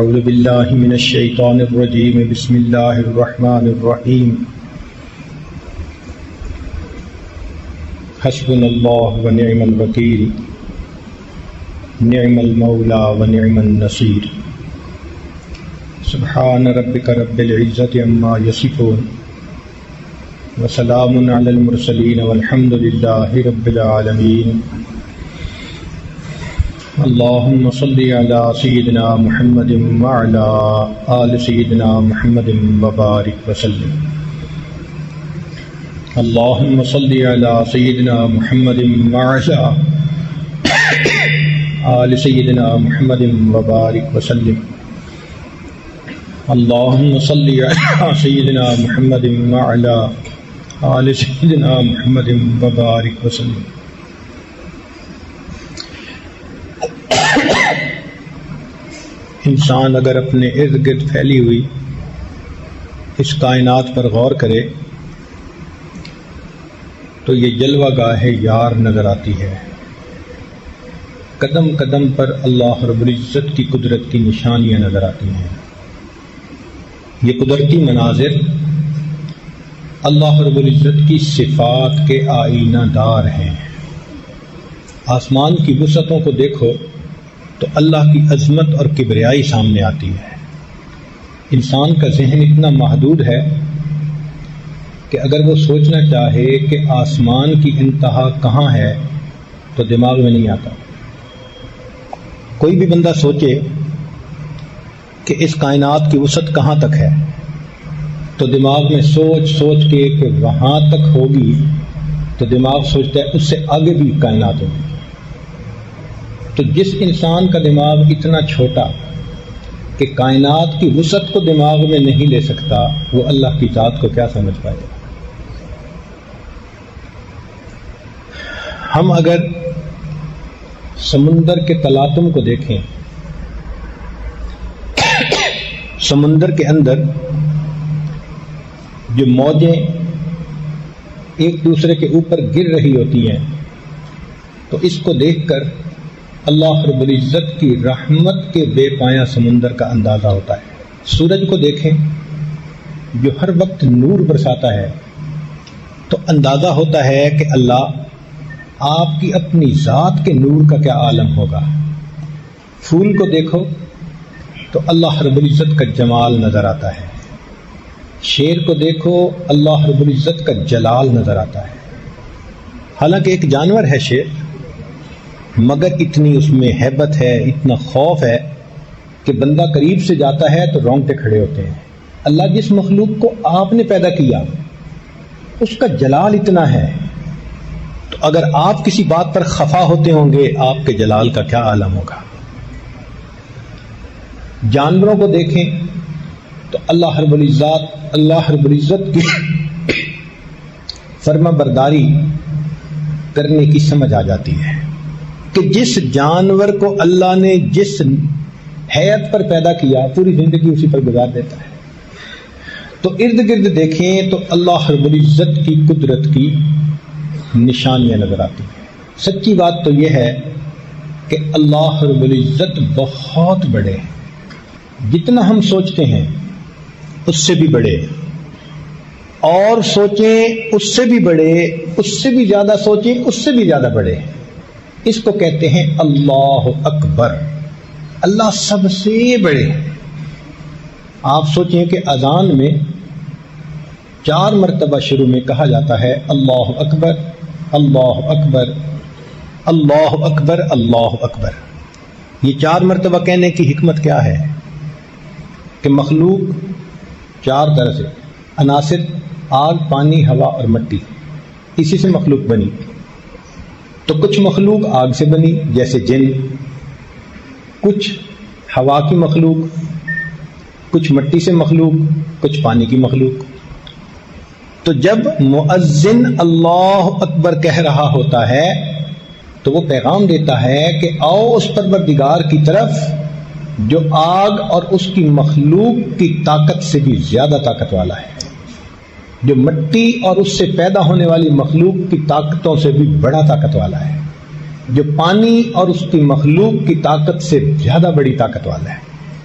اعوذ باللہ من الشیطان الرجیم بسم اللہ الرحمن الرحیم حسبنا اللہ ونعم الوکیل نعم المولا ونعم النصیر سبحان ربک رب العزت عما یصفون وسلام علی المرسلین والحمد للہ رب العالمین اللہم صلی علی سیدنا محمد وعلی آل سیدنا محمد وبارک وسلم اللہم صلی علی سیدنا محمد وعلی آل سیدنا محمد وبارک وسلم اللہم صلی علی سیدنا محمد وعلی آل سیدنا محمد وبارک وسلم۔ انسان اگر اپنے ارد گرد پھیلی ہوئی اس کائنات پر غور کرے تو یہ جلوہ گاہ یار نظر آتی ہے۔ قدم قدم پر اللہ رب العزت کی قدرت کی نشانیاں نظر آتی ہیں۔ یہ قدرتی مناظر اللہ رب العزت کی صفات کے آئینہ دار ہیں۔ آسمان کی وسعتوں کو دیکھو تو اللہ کی عظمت اور کبریائی سامنے آتی ہے۔ انسان کا ذہن اتنا محدود ہے کہ اگر وہ سوچنا چاہے کہ آسمان کی انتہا کہاں ہے تو دماغ میں نہیں آتا۔ کوئی بھی بندہ سوچے کہ اس کائنات کی وسعت کہاں تک ہے تو دماغ میں سوچ سوچ کے کہ وہاں تک ہوگی تو دماغ سوچتا ہے اس سے آگے بھی کائنات ہوگی۔ تو جس انسان کا دماغ اتنا چھوٹا کہ کائنات کی وسعت کو دماغ میں نہیں لے سکتا وہ اللہ کی ذات کو کیا سمجھ پائے گا۔ ہم اگر سمندر کے تلاطم کو دیکھیں، سمندر کے اندر جو موجیں ایک دوسرے کے اوپر گر رہی ہوتی ہیں تو اس کو دیکھ کر اللہ رب العزت کی رحمت کے بے پایہ سمندر کا اندازہ ہوتا ہے۔ سورج کو دیکھیں جو ہر وقت نور برساتا ہے تو اندازہ ہوتا ہے کہ اللہ آپ کی اپنی ذات کے نور کا کیا عالم ہوگا۔ پھول کو دیکھو تو اللہ رب العزت کا جمال نظر آتا ہے۔ شیر کو دیکھو اللہ رب العزت کا جلال نظر آتا ہے۔ حالانکہ ایک جانور ہے شیر، مگر اتنی اس میں ہیبت ہے، اتنا خوف ہے کہ بندہ قریب سے جاتا ہے تو رونگٹے کھڑے ہوتے ہیں۔ اللہ جس مخلوق کو آپ نے پیدا کیا اس کا جلال اتنا ہے تو اگر آپ کسی بات پر خفا ہوتے ہوں گے آپ کے جلال کا کیا عالم ہوگا۔ جانوروں کو دیکھیں تو اللہ رب العزت کی فرما برداری کرنے کی سمجھ آ جاتی ہے کہ جس جانور کو اللہ نے جس حیت پر پیدا کیا پوری زندگی اسی پر گزار دیتا ہے۔ تو ارد گرد دیکھیں تو اللہ رب العزت کی قدرت کی نشانیاں نظر آتی ہیں۔ سچی بات تو یہ ہے کہ اللہ رب العزت بہت بڑے ہیں، جتنا ہم سوچتے ہیں اس سے بھی بڑے، اور سوچیں اس سے بھی بڑے، اس سے بھی زیادہ سوچیں اس سے بھی زیادہ بڑے۔ اس کو کہتے ہیں اللہ اکبر، اللہ سب سے بڑے۔ آپ سوچیں کہ اذان میں 4 مرتبہ شروع میں کہا جاتا ہے اللہ اکبر اللہ اکبر اللہ اکبر اللہ اکبر۔ یہ 4 مرتبہ کہنے کی حکمت کیا ہے کہ مخلوق 4 طرح سے عناصر آگ، پانی، ہوا اور مٹی، اسی سے مخلوق بنی۔ تو کچھ مخلوق آگ سے بنی جیسے جن، کچھ ہوا کی مخلوق، کچھ مٹی سے مخلوق، کچھ پانی کی مخلوق۔ تو جب مؤذن اللہ اکبر کہہ رہا ہوتا ہے تو وہ پیغام دیتا ہے کہ آؤ اس پروردگار کی طرف جو آگ اور اس کی مخلوق کی طاقت سے بھی زیادہ طاقت والا ہے، جو مٹی اور اس سے پیدا ہونے والی مخلوق کی طاقتوں سے بھی بڑا طاقت والا ہے، جو پانی اور اس کی مخلوق کی طاقت سے زیادہ بڑی طاقت والا ہے۔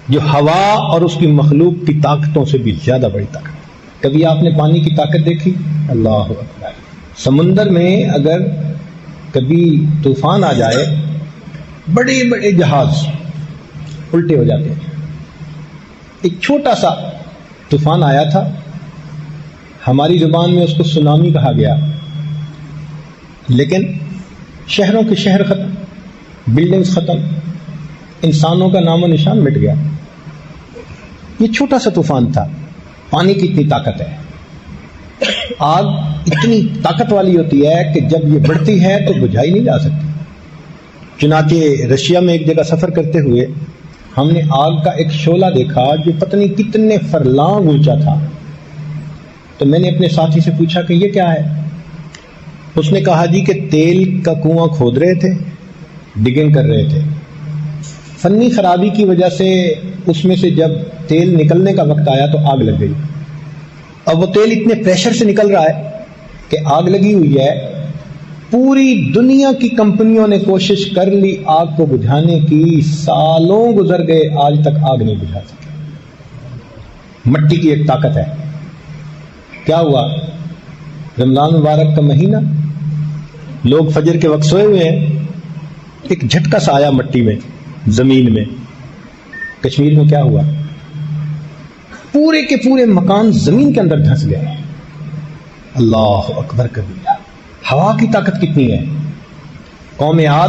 جو ہوا اور اس کی مخلوق کی طاقتوں سے بھی زیادہ بڑی طاقت. کبھی آپ نے پانی کی طاقت دیکھی؟ اللہ اکبر. سمندر میں اگر کبھی طوفان آ جائے بڑے بڑے جہاز الٹے ہو جاتے ہیں. ایک چھوٹا سا طوفان آیا تھا، ہماری زبان میں اس کو سونامی کہا گیا، لیکن شہروں کے شہر ختم، بلڈنگز ختم، انسانوں کا نام و نشان مٹ گیا. یہ چھوٹا سا طوفان تھا. پانی کی اتنی طاقت ہے. آگ اتنی طاقت والی ہوتی ہے کہ جب یہ بڑھتی ہے تو بجھائی نہیں جا سکتی. چنانچہ رشیا میں ایک جگہ سفر کرتے ہوئے ہم نے آگ کا ایک شعلہ دیکھا جو پتہ نہیں کتنے فرلانگ اونچا تھا. تو میں نے اپنے ساتھی سے پوچھا کہ یہ کیا ہے؟ اس نے کہا جی کہ تیل کا کنواں کھود رہے تھے، ڈگنگ کر رہے تھے. فنی خرابی کی وجہ سے اس میں سے جب تیل نکلنے کا وقت آیا تو آگ لگ گئی. اب وہ تیل اتنے پریشر سے نکل رہا ہے کہ آگ لگی ہوئی ہے. پوری دنیا کی کمپنیوں نے کوشش کر لی آگ کو بجھانے کی، سالوں گزر گئے، آج تک آگ نہیں بجھا سکے. مٹی کی ایک طاقت ہے. کیا ہوا؟ رمضان مبارک کا مہینہ، لوگ فجر کے وقت سوئے ہوئے ہیں، ایک جھٹکا سا آیا مٹی میں، زمین میں. کشمیر میں کیا ہوا؟ پورے کے پورے مکان زمین کے اندر دھنس گئے. اللہ اکبر کبیرہ. ہوا کی طاقت کتنی ہے. قوم عاد،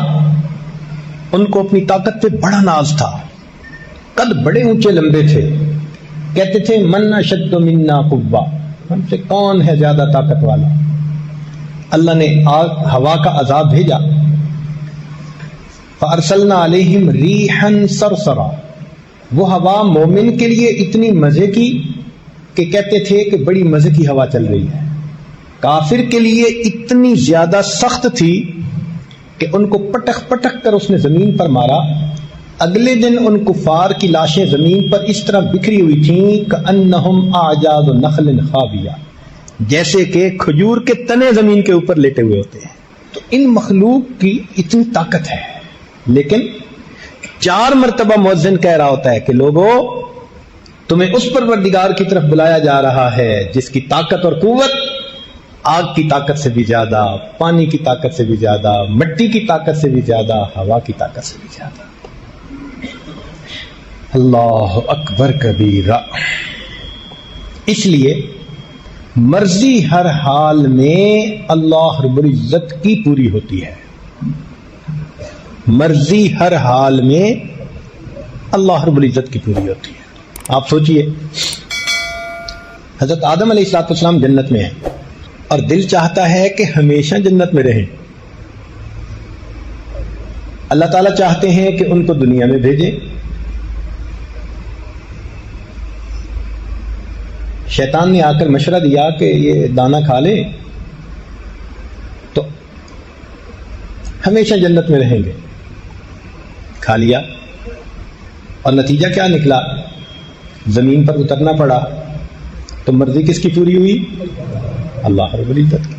ان کو اپنی طاقت پہ بڑا ناز تھا. قد بڑے اونچے لمبے تھے، کہتے تھے من اشد منا قوہ، ہم سے کون ہے زیادہ طاقت والا. اللہ نے ہوا کا عذاب بھیجا. فارسلنا علیہم ریحا صرصرا. وہ ہوا مومن کے لیے اتنی مزے کی کہ کہتے تھے کہ بڑی مزے کی ہوا چل رہی ہے. کافر کے لیے اتنی زیادہ سخت تھی کہ ان کو پٹک پٹک کر اس نے زمین پر مارا. اگلے دن ان کفار کی لاشیں زمین پر اس طرح بکھری ہوئی تھیں کأنہم اعجاز نخل خاویہ، جیسے کہ کھجور کے تنے زمین کے اوپر لیٹے ہوئے ہوتے ہیں. تو ان مخلوق کی اتنی طاقت ہے، لیکن 4 مرتبہ مؤذن کہہ رہا ہوتا ہے کہ لوگوں، تمہیں اس پروردگار کی طرف بلایا جا رہا ہے جس کی طاقت اور قوت آگ کی طاقت سے بھی زیادہ، پانی کی طاقت سے بھی زیادہ، مٹی کی طاقت سے بھی زیادہ، ہوا کی طاقت سے بھی زیادہ. اللہ اکبر کبیرہ. اس لیے مرضی ہر حال میں اللہ رب العزت کی پوری ہوتی ہے. مرضی ہر حال میں اللہ رب العزت کی پوری ہوتی ہے. آپ سوچئے، حضرت آدم علیہ السلام جنت میں ہیں اور دل چاہتا ہے کہ ہمیشہ جنت میں رہیں. اللہ تعالیٰ چاہتے ہیں کہ ان کو دنیا میں بھیجیں. شیطان نے آ کر مشورہ دیا کہ یہ دانا کھا لیں تو ہمیشہ جنت میں رہیں گے. کھا لیا اور نتیجہ کیا نکلا؟ زمین پر اترنا پڑا. تو مرضی کس کی پوری ہوئی؟ اللہ رب العزت کی.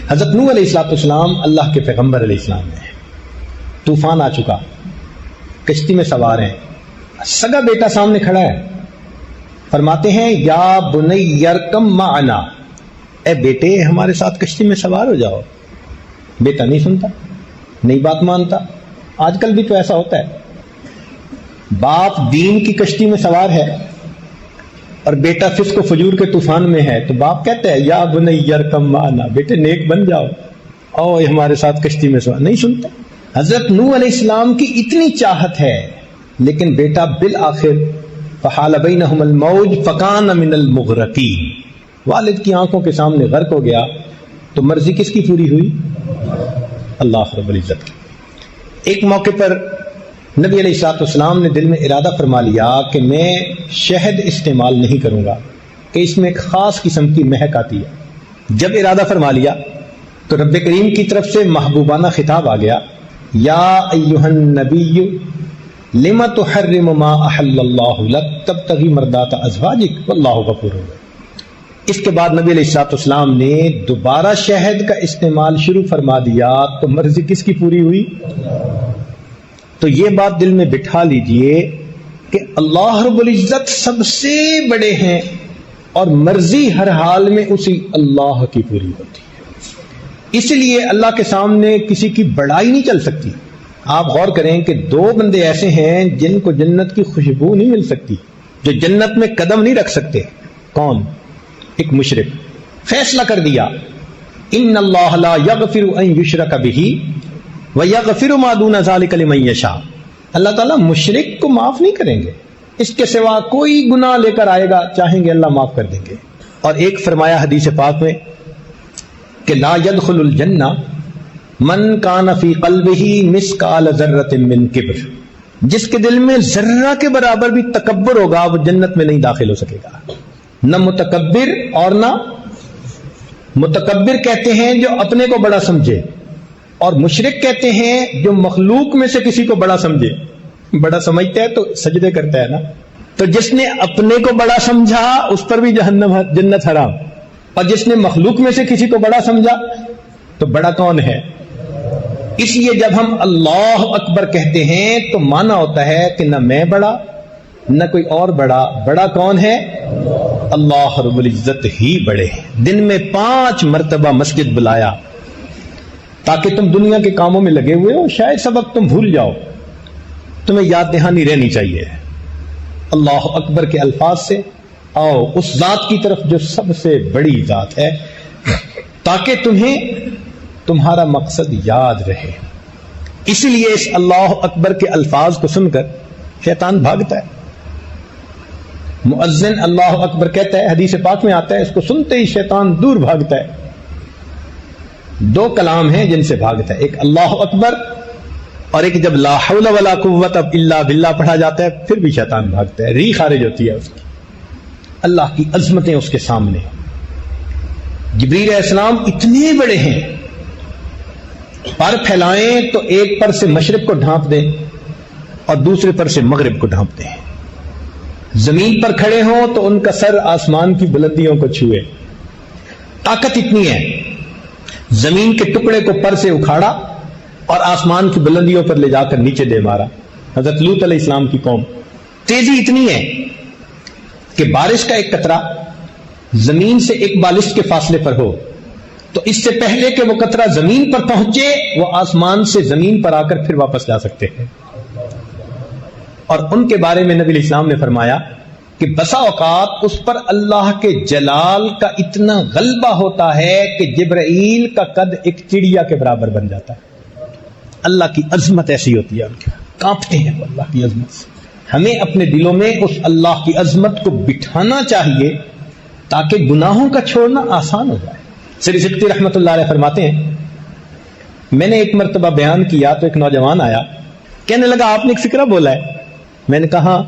حضرت نوح علیہ السلام اللہ کے پیغمبر علیہ السلام ہیں. طوفان آ چکا، کشتی میں سوار ہیں، سگا بیٹا سامنے کھڑا ہے. فرماتے ہیں یا بنی یرکم معنا، اے بیٹے ہمارے ساتھ کشتی میں سوار ہو جاؤ. بیٹا نہیں سنتا، نہیں بات مانتا. آج کل بھی تو ایسا ہوتا ہے، باپ دین کی کشتی میں سوار ہے اور بیٹا فسق و فجور کے طوفان میں ہے تو باپ کہتا ہے یا بنی یرکم معنا، بیٹے نیک بن جاؤ، آؤ ہمارے ساتھ کشتی میں سوار. نہیں سنتا. حضرت نوح علیہ السلام کی اتنی چاہت ہے، لیکن بیٹا بالآخر فحال بینہم الموج فکان من المغرقین، والد کی آنکھوں کے سامنے غرق ہو گیا. تو مرضی کس کی پوری ہوئی؟ اللہ رب العزت کی. ایک موقع پر نبی علیہ السلام نے دل میں ارادہ فرما لیا کہ میں شہد استعمال نہیں کروں گا، کہ اس میں ایک خاص قسم کی مہک آتی ہے. جب ارادہ فرما لیا تو رب کریم کی طرف سے محبوبانہ خطاب آ گیا، یا ایھا النبی لما تحرم ما احل اللہ لک تبتغی مرضات ازواجک واللہ غفور رحیم. اس کے بعد نبی علیہ السلام نے دوبارہ شہد کا استعمال شروع فرما دیا. تو مرضی کس کی پوری ہوئی؟ تو یہ بات دل میں بٹھا لیجئے کہ اللہ رب العزت سب سے بڑے ہیں اور مرضی ہر حال میں اسی اللہ کی پوری ہوتی ہے. اس لیے اللہ کے سامنے کسی کی بڑائی نہیں چل سکتی. آپ غور کریں کہ دو بندے ایسے ہیں جن کو جنت کی خوشبو نہیں مل سکتی, جو جنت میں قدم نہیں رکھ سکتے. کون؟ ایک مشرک. فیصلہ کر دیا ان اللہ لا یغفر ان یشرک بہ ویغفر ما دون ذلک لمن یشاء. اللہ تعالیٰ مشرک کو معاف نہیں کریں گے, اس کے سوا کوئی گناہ لے کر آئے گا چاہیں گے اللہ معاف کر دیں گے. اور ایک فرمایا حدیث پاک میں کہ لا يدخل الجنہ من کان فی قلبہ مثقال ذرۃ من کبر. جس کے دل میں ذرہ کے برابر بھی تکبر ہوگا وہ جنت میں نہیں داخل ہو سکے گا. نہ متکبر اور نہ متکبر کہتے ہیں جو اپنے کو بڑا سمجھے, اور مشرک کہتے ہیں جو مخلوق میں سے کسی کو بڑا سمجھے. بڑا سمجھتا ہے تو سجدے کرتا ہے نا. تو جس نے اپنے کو بڑا سمجھا اس پر بھی جنت حرام, اور جس نے مخلوق میں سے کسی کو بڑا سمجھا تو بڑا کون ہے؟ اس لیے جب ہم اللہ اکبر کہتے ہیں تو مانا ہوتا ہے کہ نہ میں بڑا نہ کوئی اور بڑا. بڑا کون ہے؟ اللہ رب العزت ہی بڑے ہیں. دن میں 5 مرتبہ مسجد بلایا تاکہ تم دنیا کے کاموں میں لگے ہوئے ہو, شاید سبق تم بھول جاؤ, تمہیں یاد دہانی رہنی چاہیے. اللہ اکبر کے الفاظ سے آؤ اس ذات کی طرف جو سب سے بڑی ذات ہے, تاکہ تمہیں تمہارا مقصد یاد رہے. اسی لیے اس اللہ اکبر کے الفاظ کو سن کر شیطان بھاگتا ہے. مؤذن اللہ اکبر کہتا ہے, حدیث پاک میں آتا ہے, اس کو سنتے ہی شیطان دور بھاگتا ہے. 2 کلام ہیں جن سے بھاگتا ہے, ایک اللہ اکبر اور ایک جب لا حول ولا قوت الا باللہ پڑھا جاتا ہے پھر بھی شیطان بھاگتا ہے, ری خارج ہوتی ہے اس کی. اللہ کی عظمتیں اس کے سامنے. جبریل علیہ السلام اتنے بڑے ہیں, پر پھیلائیں تو ایک پر سے مشرق کو ڈھانپ دیں اور دوسرے پر سے مغرب کو ڈھانپ دیں. زمین پر کھڑے ہوں تو ان کا سر آسمان کی بلندیوں کو چھوئے. طاقت اتنی ہے, زمین کے ٹکڑے کو پر سے اکھاڑا اور آسمان کی بلندیوں پر لے جا کر نیچے دے مارا. حضرت لوط علیہ السلام کی قوم. تیزی اتنی ہے کہ بارش کا ایک قطرہ زمین سے ایک بالشت کے فاصلے پر ہو تو اس سے پہلے کہ وہ قطرہ زمین پر پہنچے وہ آسمان سے زمین پر آ کر پھر واپس جا سکتے ہیں. اور ان کے بارے میں نبی علیہ السلام نے فرمایا کہ بسا اوقات اس پر اللہ کے جلال کا اتنا غلبہ ہوتا ہے کہ جبرائیل کا قد ایک چڑیا کے برابر بن جاتا ہے. اللہ کی عظمت ایسی ہوتی ہے, ان کے کانپتے ہیں وہ اللہ کی عظمت سے. ہمیں اپنے دلوں میں اس اللہ کی عظمت کو بٹھانا چاہیے تاکہ گناہوں کا چھوڑنا آسان ہو جائے. سری سکتی رحمت اللہ علیہ فرماتے ہیں, میں نے ایک مرتبہ بیان کیا تو ایک نوجوان آیا, کہنے لگا آپ نے ایک فکرہ بولا ہے. میں نے کہا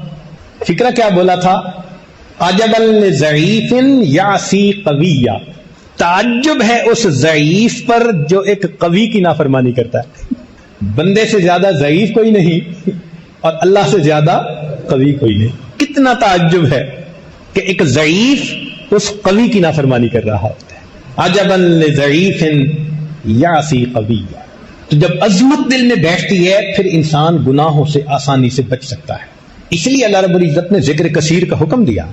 فکرہ کیا بولا تھا؟ عجبا لضعیف یعصی قویہ. تعجب ہے اس ضعیف پر جو ایک قوی کی نافرمانی کرتا ہے. بندے سے زیادہ ضعیف کوئی نہیں اور اللہ سے زیادہ قوی کوئی نہیں. کتنا تعجب ہے کہ ایک ضعیف اس قوی کی نافرمانی کر رہا ہوتا ہے. عجبا لضعیف یعصی قویہ. تو جب عظمت دل میں بیٹھتی ہے پھر انسان گناہوں سے آسانی سے بچ سکتا ہے. اس لیے اللہ رب العزت نے ذکر کثیر کا حکم دیا,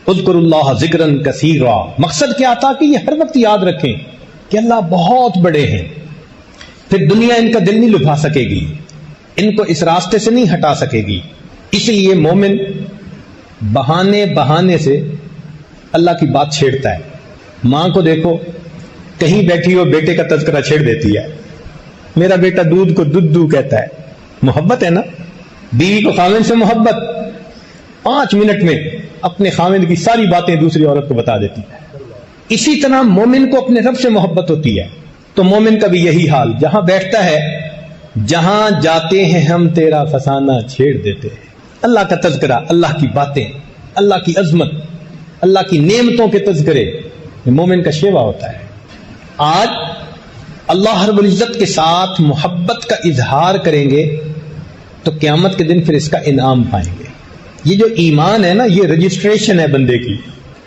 اذکر اللہ ذکرا کثیرا. مقصد کیا تھا کہ یہ ہر وقت یاد رکھیں کہ اللہ بہت بڑے ہیں. پھر دنیا ان کا دل نہیں لبھا سکے گی, ان کو اس راستے سے نہیں ہٹا سکے گی. اس لیے مومن بہانے سے اللہ کی بات چھیڑتا ہے. ماں کو دیکھو کہیں بیٹھی ہو بیٹے کا تذکرہ چھیڑ دیتی ہے, میرا بیٹا دودھ کو دودھ کہتا ہے. محبت ہے نا. بیوی کو خاوند سے محبت 5 منٹ میں اپنے خاوند کی ساری باتیں دوسری عورت کو بتا دیتی ہے. اسی طرح مومن کو اپنے رب سے محبت ہوتی ہے. تو مومن کا بھی یہی حال, جہاں بیٹھتا ہے جہاں جاتے ہیں ہم تیرا فسانہ چھیڑ دیتے ہیں. اللہ کا تذکرہ, اللہ کی باتیں, اللہ کی عظمت, اللہ کی نعمتوں کے تذکرے مومن کا شیوا ہوتا ہے. آج اللہ رب العزت کے ساتھ محبت کا اظہار کریں گے تو قیامت کے دن پھر اس کا انعام پائیں گے. یہ جو ایمان ہے نا, یہ رجسٹریشن ہے بندے کی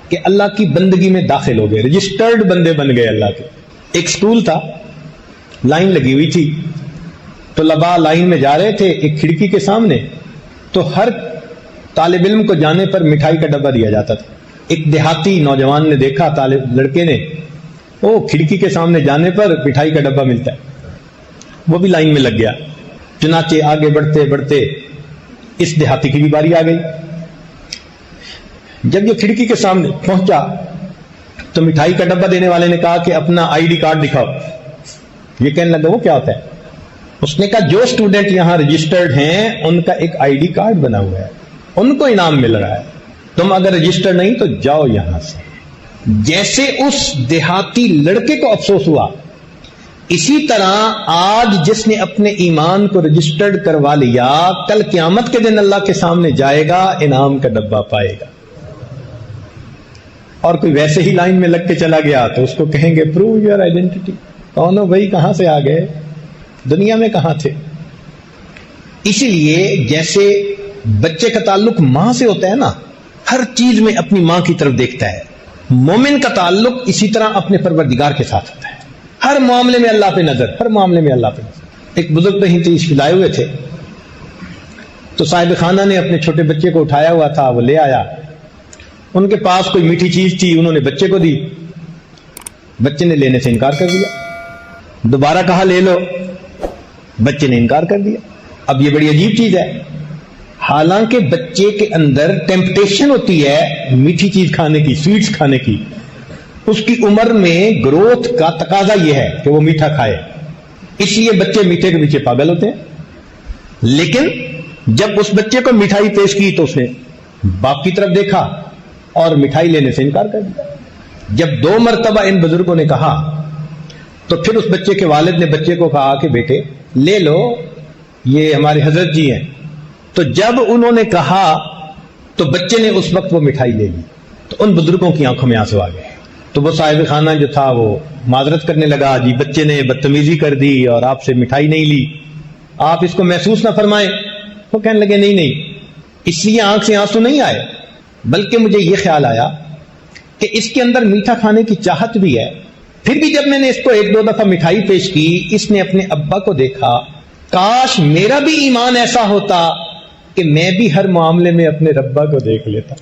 کہ اللہ کی بندگی میں داخل ہو گئے, رجسٹرڈ بندے بن گئے اللہ کے. ایک سکول تھا, لائن لگی ہوئی تھی, طلباء لائن میں جا رہے تھے ایک کھڑکی کے سامنے، تو ہر طالب علم کو جانے پر مٹھائی کا ڈبہ دیا جاتا تھا۔ ایک دیہاتی نوجوان نے دیکھا، لڑکے نے، وہ کھڑکی کے سامنے جانے پر مٹھائی کا ڈبہ ملتا ہے، وہ بھی لائن میں لگ گیا۔ چنانچہ آگے بڑھتے بڑھتے اس دیہاتی کی بھی باری آ گئی۔ جب یہ کھڑکی کے سامنے پہنچا تو مٹھائی کا ڈبہ دینے والے نے کہا کہ اپنا آئی ڈی کارڈ دکھاؤ۔ یہ کہنے لگا وہ کیا ہوتا ہے؟ اس نے کہا جو اسٹوڈنٹ یہاں رجسٹرڈ ہیں ان کا ایک آئی ڈی کارڈ بنا ہوا ہے، ان کو انعام مل رہا ہے، تم اگر رجسٹر نہیں تو جاؤ یہاں سے۔ جیسے اس دیہاتی لڑکے کو افسوس ہوا، اسی طرح آج جس نے اپنے ایمان کو رجسٹرڈ کروا لیا، کل قیامت کے دن اللہ کے سامنے جائے گا، انعام کا ڈبہ پائے گا۔ اور کوئی ویسے ہی لائن میں لگ کے چلا گیا تو اس کو کہیں گے پروو یور آئیڈینٹی، کون ہو بھائی، کہاں سے آ گئے، دنیا میں کہاں تھے؟ اسی لیے جیسے بچے کا تعلق ماں سے ہوتا ہے نا، ہر چیز میں اپنی ماں کی طرف دیکھتا ہے، مومن کا تعلق اسی طرح اپنے پروردگار کے ساتھ ہوتا ہے، ہر معاملے میں اللہ پہ نظر، ہر معاملے میں اللہ پہ نظر۔ ایک بزرگ کہیں تشریف لائے ہوئے تھے تو صاحب خانہ نے اپنے چھوٹے بچے کو اٹھایا ہوا تھا، وہ لے آیا، ان کے پاس کوئی میٹھی چیز تھی، انہوں نے بچے کو دی، بچے نے لینے سے انکار کر دیا، دوبارہ کہا لے لو، بچے نے انکار کر دیا۔ اب یہ بڑی عجیب چیز ہے، حالانکہ بچے کے اندر ٹیمپٹیشن ہوتی ہے میٹھی چیز کھانے کی، سویٹس کھانے کی، اس کی عمر میں گروتھ کا تقاضا یہ ہے کہ وہ میٹھا کھائے، اس لیے بچے میٹھے کے پیچھے پاگل ہوتے ہیں۔ لیکن جب اس بچے کو مٹھائی پیش کی تو اس نے باپ کی طرف دیکھا اور مٹھائی لینے سے انکار کر دیا۔ جب 2 مرتبہ ان بزرگوں نے کہا تو پھر اس بچے کے والد نے بچے کو کہا کہ بیٹے لے لو، یہ ہمارے حضرت جی ہیں۔ تو جب انہوں نے کہا تو بچے نے اس وقت وہ مٹھائی لے لی، تو ان بزرگوں کی آنکھوں میں آنسو آ گئے۔ تو وہ صاحب خانہ جو تھا وہ معذرت کرنے لگا، جی بچے نے بدتمیزی کر دی اور آپ سے مٹھائی نہیں لی، آپ اس کو محسوس نہ فرمائیں۔ وہ کہنے لگے نہیں، اس لیے آنکھ سے آنسو نہیں آئے، بلکہ مجھے یہ خیال آیا کہ اس کے اندر میٹھا کھانے کی چاہت بھی ہے۔ پھر بھی جب میں نے اس کو 1-2 دفعہ مٹھائی پیش کی، اس نے اپنے ابا کو دیکھا، کاش میرا بھی ایمان ایسا ہوتا کہ میں بھی ہر معاملے میں اپنے ربا کو دیکھ لیتا۔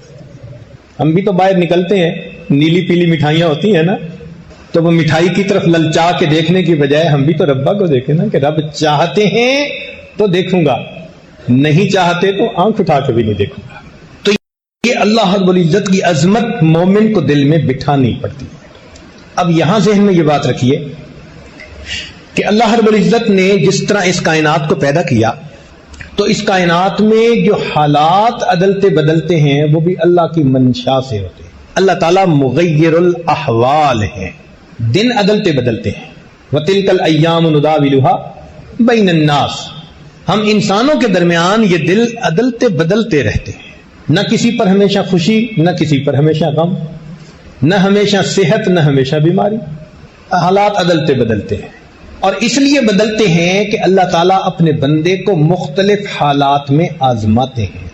ہم بھی تو باہر نکلتے ہیں، نیلی پیلی مٹھائیاں ہوتی ہیں نا، تو وہ مٹھائی کی طرف للچا کے دیکھنے کی بجائے ہم بھی تو ربا کو دیکھیں نا، کہ رب چاہتے ہیں تو دیکھوں گا، نہیں چاہتے تو آنکھ اٹھا کے بھی نہیں دیکھوں گا۔ تو یہ اللہ رب العزت کی عظمت مومن کو دل میں بٹھانی پڑتی ہے۔ اب یہاں ذہن میں یہ بات رکھیے کہ اللہ رب العزت نے جس طرح اس کائنات کو پیدا کیا، تو اس کائنات میں جو حالات عدلتے بدلتے ہیں وہ بھی اللہ کی منشا سے ہوتے ہیں۔ اللہ تعالیٰ مغیر الاحوال ہے، دن عدلتے بدلتے ہیں۔ وَتِلْكَ الْأَيَّامُ نُدَاوِلُهَا بَيْنَ النَّاسِ، ہم انسانوں کے درمیان یہ دل عدلتے بدلتے رہتے ہیں، نہ کسی پر ہمیشہ خوشی، نہ کسی پر ہمیشہ غم، نہ ہمیشہ صحت، نہ ہمیشہ بیماری، حالات عدلتے بدلتے ہیں۔ اور اس لیے بدلتے ہیں کہ اللہ تعالیٰ اپنے بندے کو مختلف حالات میں آزماتے ہیں۔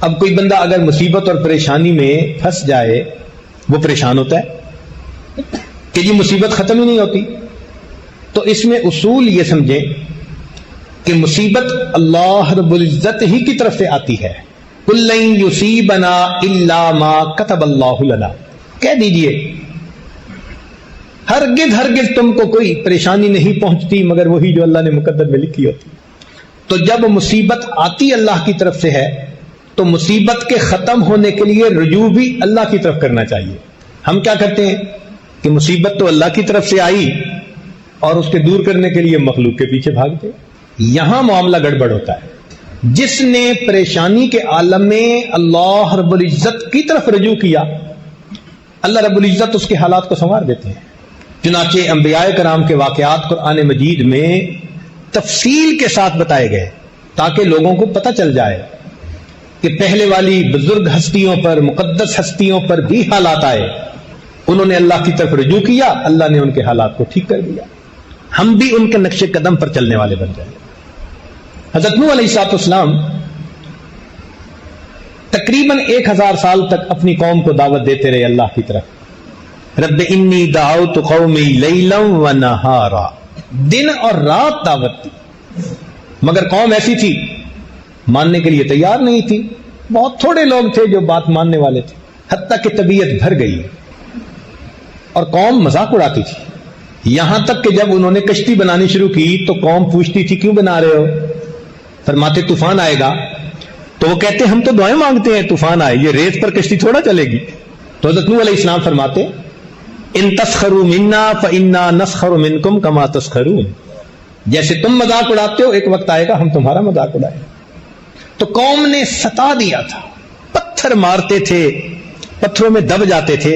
اب کوئی بندہ اگر مصیبت اور پریشانی میں پھنس جائے، وہ پریشان ہوتا ہے کہ یہ مصیبت ختم ہی نہیں ہوتی۔ تو اس میں اصول یہ سمجھیں کہ مصیبت اللہ رب العزت ہی کی طرف سے آتی ہے۔ قُل لَن يُصِيبَنَا إِلَّا مَا كَتَبَ اللَّهُ لَنَا، کہہ دیجئے ہرگز تم کو کوئی پریشانی نہیں پہنچتی مگر وہی جو اللہ نے مقدر میں لکھی ہوتی۔ تو جب مصیبت آتی اللہ کی طرف سے ہے تو مصیبت کے ختم ہونے کے لیے رجوع بھی اللہ کی طرف کرنا چاہیے۔ ہم کیا کرتے ہیں کہ مصیبت تو اللہ کی طرف سے آئی اور اس کے دور کرنے کے لیے مخلوق کے پیچھے بھاگتے۔ یہاں معاملہ گڑبڑ ہوتا ہے۔ جس نے پریشانی کے عالم میں اللہ رب العزت کی طرف رجوع کیا، اللہ رب العزت اس کے حالات کو سنوار دیتے ہیں۔ چنانچہ انبیاء کرام کے واقعات قرآن مجید میں تفصیل کے ساتھ بتائے گئے تاکہ لوگوں کو پتہ چل جائے کہ پہلے والی بزرگ ہستیوں پر، مقدس ہستیوں پر بھی حالات آئے، انہوں نے اللہ کی طرف رجوع کیا، اللہ نے ان کے حالات کو ٹھیک کر دیا۔ ہم بھی ان کے نقش قدم پر چلنے والے بن جائیں۔ حضرت نوح علیہ السلام تقریباً 1000 سال تک اپنی قوم کو دعوت دیتے رہے اللہ کی طرف۔ رب انی دعوت قومی لیلا و نہارا، دن اور رات دعوت دی، مگر قوم ایسی تھی ماننے کے لیے تیار نہیں تھی. بہت تھوڑے لوگ تھے جو بات ماننے والے تھے، حتیٰ کہ طبیعت بھر گئی اور قوم مذاق اڑاتی تھی. یہاں تک کہ جب انہوں نے کشتی بنانی شروع کی تو قوم پوچھتی تھی کیوں بنا رہے ہو؟ فرماتے طوفان آئے گا. تو وہ کہتے ہم تو دعائیں مانگتے ہیں طوفان آئے، یہ ریت پر کشتی تھوڑا چلے گی. تو حضرت نوح علیہ السلام فرماتے ان تسخروا منا فانا نسخر منکم کما تسخرون، جیسے تم مذاق اڑاتے ہو ایک وقت آئے گا ہم تمہارا مذاق اڑائیں. تو قوم نے ستا دیا تھا، پتھر مارتے تھے، پتھروں میں دب جاتے تھے.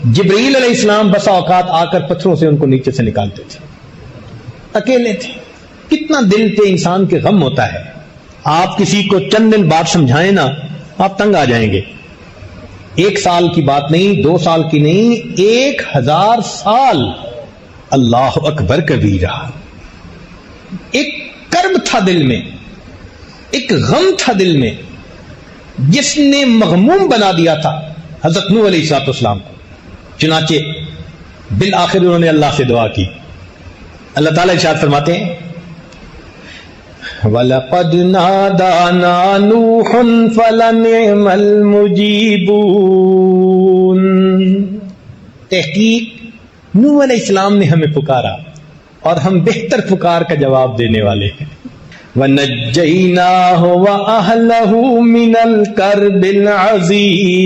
جبرائیل علیہ السلام بسا اوقات آ کر پتھروں سے ان کو نیچے سے نکالتے تھے. اکیلے تھے. کتنا دل پہ انسان کے غم ہوتا ہے. آپ کسی کو چند دن بات سمجھائیں نا آپ تنگ آ جائیں گے. 1 سال کی بات نہیں، 2 سال کی نہیں، 1000 سال. اللہ اکبر کبیرہ. ایک کرب تھا دل میں، ایک غم تھا دل میں، جس نے مغموم بنا دیا تھا حضرت نوح علیہ السلام کو. چنانچہ بالآخر انہوں نے اللہ سے دعا کی. اللہ تعالیٰ ارشاد فرماتے ہیں وَلَقَدْ نَادَانَا نُوحٌ فَلَنِعْمَ الْمُجِيبُونَ، تحقیق نوح علیہ السلام نے ہمیں پکارا اور ہم بہتر پکار کا جواب دینے والے ہیں. وَنَجَّيْنَاهُ وَأَهْلَهُ مِنَ الْكَرْبِ الْعَظِيمِ،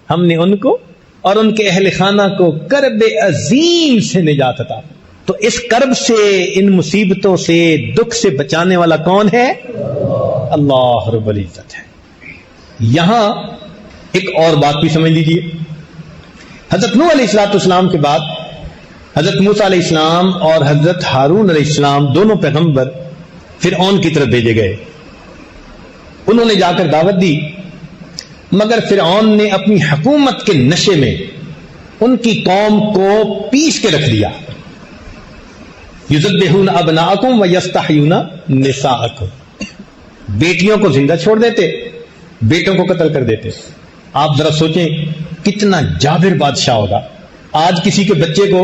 ہم نے ان کو اور ان کے اہل خانہ کو کرب عظیم سے نجات عطا. تو اس کرب سے، ان مصیبتوں سے، دکھ سے بچانے والا کون ہے؟ اللہ رب العزت ہے. یہاں ایک اور بات بھی سمجھ لیجیے. حضرت نوح علیہ السلام کے بعد حضرت موسیٰ علیہ السلام اور حضرت ہارون علیہ السلام دونوں پیغمبر فرعون کی طرف بھیجے گئے. انہوں نے جا کر دعوت دی، مگر فرعون نے اپنی حکومت کے نشے میں ان کی قوم کو پیس کے رکھ دیا. یذبحون ابناءکم ویستحیون نساءکم، بیٹیوں کو زندہ چھوڑ دیتے، بیٹوں کو قتل کر دیتے. آپ ذرا سوچیں کتنا جابر بادشاہ ہوگا. آج کسی کے بچے کو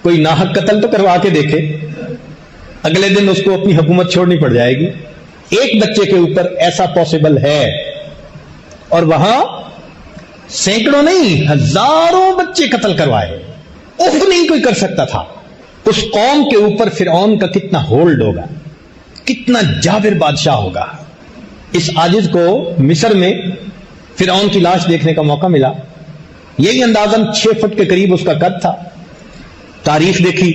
کوئی ناحق قتل تو کروا کے دیکھے، اگلے دن اس کو اپنی حکومت چھوڑنی پڑ جائے گی. ایک بچے کے اوپر ایسا پاسبل ہے، اور وہاں سینکڑوں نہیں ہزاروں بچے قتل کروائے. اف نہیں کوئی کر سکتا تھا. اس قوم کے اوپر فرعون کا کتنا ہولڈ ہوگا، کتنا جابر بادشاہ ہوگا. اس عاجز کو مصر میں فرعون کی لاش دیکھنے کا موقع ملا. یہی اندازاً 6 فٹ کے قریب اس کا قد تھا. تاریخ دیکھی،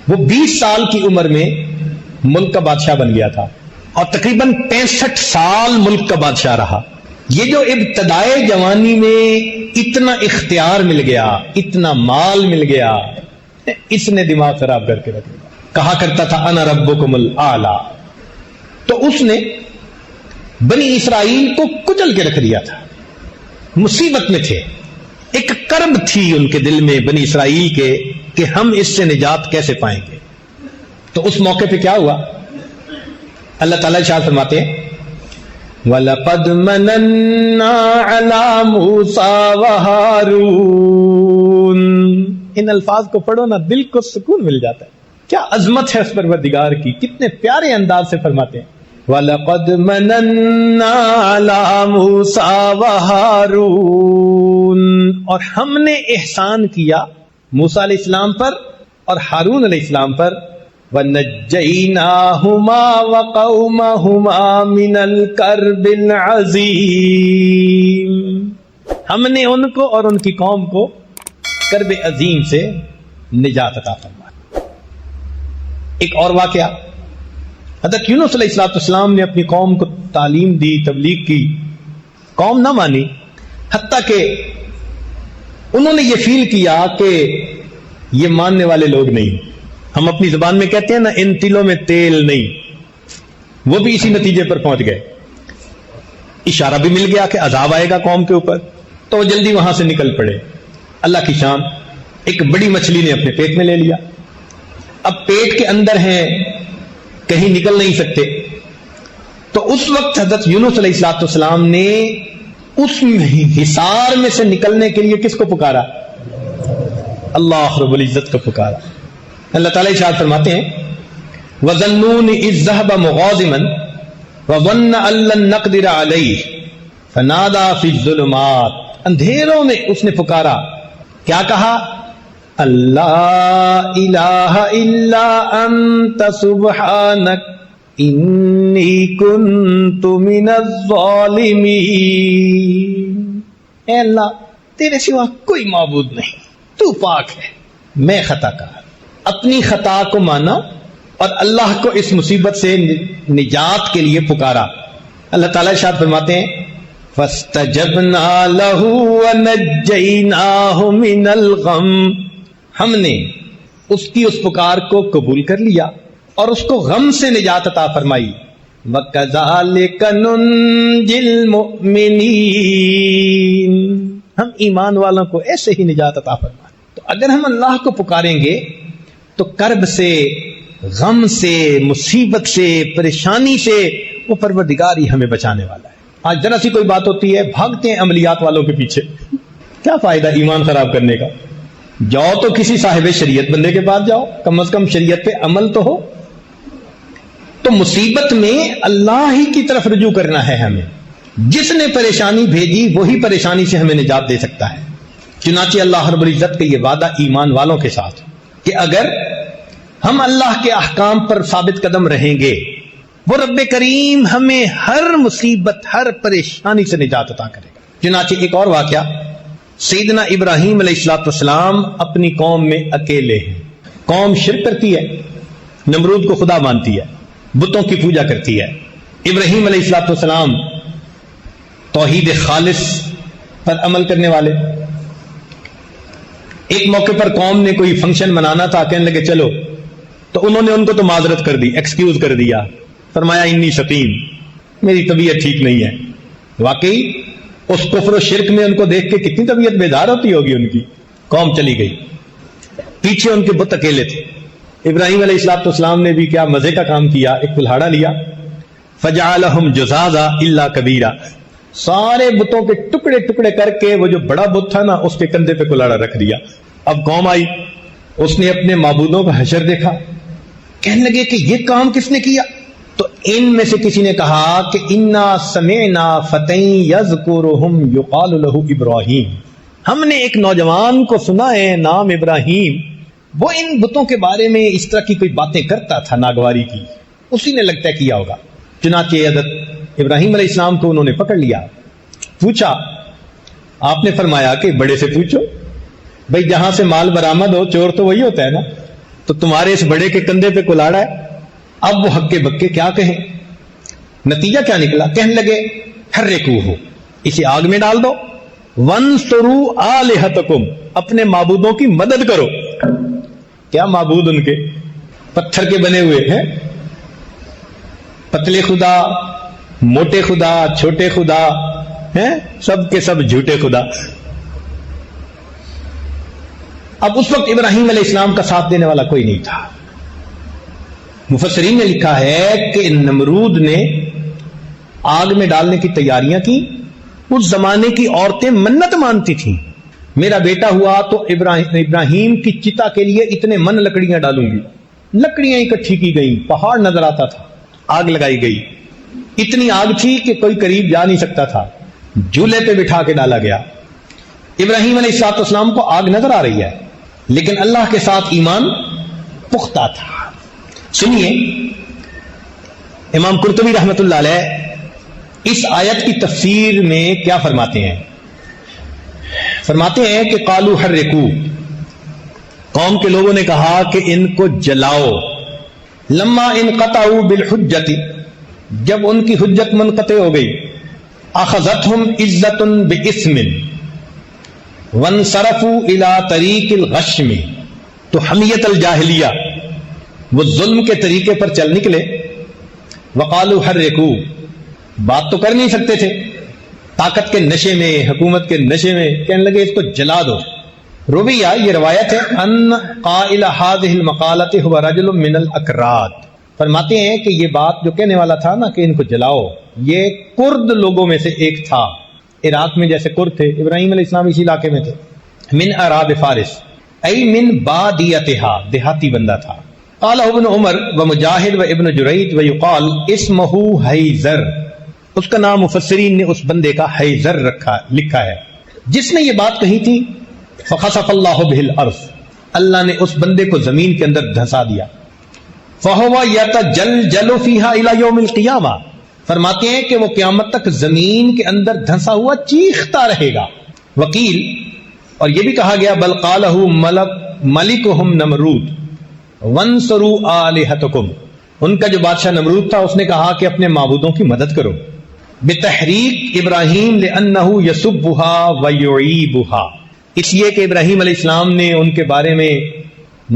وہ 20 سال کی عمر میں ملک کا بادشاہ بن گیا تھا اور تقریباً 65 سال ملک کا بادشاہ رہا. یہ جو ابتدائے جوانی میں اتنا اختیار مل گیا، اتنا مال مل گیا، اس نے دماغ خراب کر کے رکھ دیا. کہا کرتا تھا انا ربکم الاعلی. تو اس نے بنی اسرائیل کو کچل کے رکھ دیا تھا. مصیبت میں تھے، ایک کرب تھی ان کے دل میں بنی اسرائیل کے کہ ہم اس سے نجات کیسے پائیں گے. تو اس موقع پہ کیا ہوا؟ اللہ تعالیٰ ارشاد فرماتے ہیں وَلَقَدْ مَنَنَّا عَلَى مُوسَى وَهَارُونَ. ان الفاظ کو پڑھو نا دل کو سکون مل جاتا ہے. کیا عظمت ہے اس پروردگار کی، کتنے پیارے انداز سے فرماتے ہیں وَلَقَدْ مَنَنَّا عَلَى مُوسَى وَهَارُونَ، اور ہم نے احسان کیا موسیٰ علیہ السلام پر اور ہارون علیہ السلام پر. وَنَجَّيْنَاهُمَا وَقَوْمَهُمَا مِنَ الْكَرْبِ الْعَظِيمِ، ہم نے ان کو اور ان کی قوم کو کرب عظیم سے نجات عطا فرمائی. ایک اور واقعہ، حضرت یونس علیہ السلام نے اپنی قوم کو تعلیم دی، تبلیغ کی. قوم نہ مانی، حتیٰ کہ انہوں نے یہ فیل کیا کہ یہ ماننے والے لوگ نہیں. ہم اپنی زبان میں کہتے ہیں نا ان تلوں میں تیل نہیں. وہ بھی اسی نتیجے پر پہنچ گئے. اشارہ بھی مل گیا کہ عذاب آئے گا قوم کے اوپر، تو وہ جلدی وہاں سے نکل پڑے. اللہ کی شان، ایک بڑی مچھلی نے اپنے پیٹ میں لے لیا. اب پیٹ کے اندر ہیں، کہیں نکل نہیں سکتے. تو اس وقت حضرت یونس علیہ السلام نے اس حصار میں سے نکلنے کے لیے کس کو پکارا؟ اللہ رب العزت کو پکارا. اللہ تعالیٰ ارشاد فرماتے ہیں وَظَنُّونِ إِذْ ذَهَبَ مُغَاضِبًا وَظَنَّ أَن لَّن نَّقْدِرَ عَلَيْهِ فَنَادَىٰ فِي الظُّلُمَاتِ. اندھیروں میں اس نے پکارا. کیا کہا؟ اللہ الہ الا انت سبحانک انی کنت من الظالمین. اے اللہ تیرے سوا کوئی معبود نہیں، تو پاک ہے، میں خطا کار. اپنی خطا کو مانا اور اللہ کو اس مصیبت سے نجات کے لیے پکارا. اللہ تعالیٰ ارشاد فرماتے ہیں فَاسْتَجَبْنَا لَهُ وَنَجَّيْنَاهُ مِنَ الْغَمِّ. ہم نے اس کی اس پکار کو قبول کر لیا اور اس کو غم سے نجات عطا فرمائی. وَكَذَلِكَ نُنْجِي الْمُؤْمِنِينَ. ہم ایمان والوں کو ایسے ہی نجات عطا فرمائیں. تو اگر ہم اللہ کو پکاریں گے تو کرب سے، غم سے، مصیبت سے، پریشانی سے وہ پروردگار ہی ہمیں بچانے والا ہے. آج ذرا سی کوئی بات ہوتی ہے بھاگتے ہیں عملیات والوں کے پیچھے. کیا فائدہ ایمان خراب کرنے کا؟ جاؤ تو کسی صاحب شریعت بندے کے پاس جاؤ، کم از کم شریعت پہ عمل تو ہو. تو مصیبت میں اللہ ہی کی طرف رجوع کرنا ہے ہمیں. جس نے پریشانی بھیجی وہی پریشانی سے ہمیں نجات دے سکتا ہے. چنانچہ اللہ رب العزت کا یہ وعدہ ایمان والوں کے ساتھ کہ اگر ہم اللہ کے احکام پر ثابت قدم رہیں گے وہ رب کریم ہمیں ہر مصیبت، ہر پریشانی سے نجات عطا کرے گا. چنانچہ ایک اور واقعہ، سیدنا ابراہیم علیہ السلام اپنی قوم میں اکیلے ہیں. قوم شرک کرتی ہے، نمرود کو خدا مانتی ہے، بتوں کی پوجا کرتی ہے. ابراہیم علیہ السلام توحید خالص پر عمل کرنے والے. ایک موقع پر قوم نے کوئی فنکشن منانا تھا، کہنے لگے چلو، تو انہوں نے ان کو تو معذرت کر دی، ایکسکیوز کر دیا. فرمایا انی سقیم، میری طبیعت ٹھیک نہیں ہے. واقعی اس کفر و شرک میں ان کو دیکھ کے کتنی طبیعت بیدار ہوتی ہوگی ان کی. قوم چلی گئی، پیچھے ان کے بت اکیلے تھے. ابراہیم علیہ السلام نے بھی کیا مزے کا کام کیا، ایک کلہاڑا لیا. فجعلہم جزازا الا کبیرا، سارے بتوں کے ٹکڑے ٹکڑے کر کے وہ جو بڑا بت تھا نا اس کے کندھے پہ کلہاڑا رکھ دیا. اب قوم آئی، اس نے اپنے معبودوں کا حشر دیکھا، کہنے لگے کہ یہ کام کس نے کیا؟ تو ان میں سے کسی نے کہا کہ انا سمعنا فتى یذکرہم یقال لہ ابراہیم. ہم نے ایک نوجوان کو سنا ہے نام ابراہیم، وہ ان بتوں کے بارے میں اس طرح کی کوئی باتیں کرتا تھا ناگواری کی، اسی نے لگتا ہے کیا ہوگا. چنانچہ حضرت ابراہیم علیہ السلام کو انہوں نے پکڑ لیا، پوچھا. آپ نے فرمایا کہ بڑے سے پوچھو، بھئی جہاں سے مال برآمد ہو چور تو وہی ہوتا ہے نا. تو تمہارے اس بڑے کے کندھے پہ کلاڑا ہے. اب وہ ہکے بکے کیا کہیں. نتیجہ کیا نکلا؟ کہنے لگے حرکوہ، اسے آگ میں ڈال دو. وانصروا آلہتکم، اپنے معبودوں کی مدد کرو. کیا معبود ان کے؟ پتھر کے بنے ہوئے ہیں، پتلے خدا، موٹے خدا، چھوٹے خدا ہیں، سب کے سب جھوٹے خدا. اب اس وقت ابراہیم علیہ السلام کا ساتھ دینے والا کوئی نہیں تھا. مفسرین نے لکھا ہے کہ نمرود نے آگ میں ڈالنے کی تیاریاں کی. اس زمانے کی عورتیں منت مانتی تھیں، میرا بیٹا ہوا تو ابراہیم کی چتا کے لیے اتنے من لکڑیاں ڈالوں گی. لکڑیاں اکٹھی کی گئیں، پہاڑ نظر آتا تھا، آگ لگائی گئی. اتنی آگ تھی کہ کوئی قریب جا نہیں سکتا تھا. جولے پہ بٹھا کے ڈالا گیا. ابراہیم علیہ السلام کو آگ نظر آ رہی ہے لیکن اللہ کے ساتھ ایمان پختہ تھا. سنیے امام قرطبی رحمت اللہ علیہ اس آیت کی تفسیر میں کیا فرماتے ہیں. فرماتے ہیں کہ قالوا حرکوا، قوم کے لوگوں نے کہا کہ ان کو جلاؤ. لما انقطعوا بالحجت، جب ان کی حجت منقطع ہو گئی. اخذتهم عزت باسم وانصرفوا الى طریق الغشم، تو حمیت الجاہلیہ، وہ ظلم کے طریقے پر چل نکلے. وقالوا حرکوا، بات تو کر نہیں سکتے تھے، طاقت کے نشے میں، حکومت کے نشے میں کہنے لگے اس کو جلا دو. رویہ، یہ روایت ہے، ان قائل هذه المقالۃ هو رجل من الاکراد. فرماتے ہیں کہ یہ بات جو کہنے والا تھا نا کہ ان کو جلاؤ، یہ کرد لوگوں میں سے ایک تھا. عراق میں جیسے کرد تھے، ابراہیم علیہ السلام اسی علاقے میں تھے. من اعراب فارس ای من بادیتہا، دیہاتی بندہ تھا. قال ابن عمر و مجاہد و ابن جریج و یقال اسمہ حیزر، اس کا نام مفسرین نے اس بندے کا حیزر لکھا ہے. جس نے یہ بات کہی تھی فخسف اللہ بہ الارض، اللہ نے اس بندے کو زمین کے اندر دھنسا دیا. فہو یتجلجل فیہا الی یوم القیامہ، فرماتے ہیں کہ وہ قیامت تک زمین کے اندر دھنسا ہوا چیختا رہے گا. وکیل، اور یہ بھی کہا گیا بل قالہ ملکہم نمرود وانصروا آلہتکم، ان کا جو بادشاہ نمرود تھا اس نے کہا کہ اپنے معبودوں کی مدد کرو. بتحریک ابراہیم لأنہ یسبھا ویعیبھا، اس لیے کہ ابراہیم علیہ السلام نے ان کے بارے میں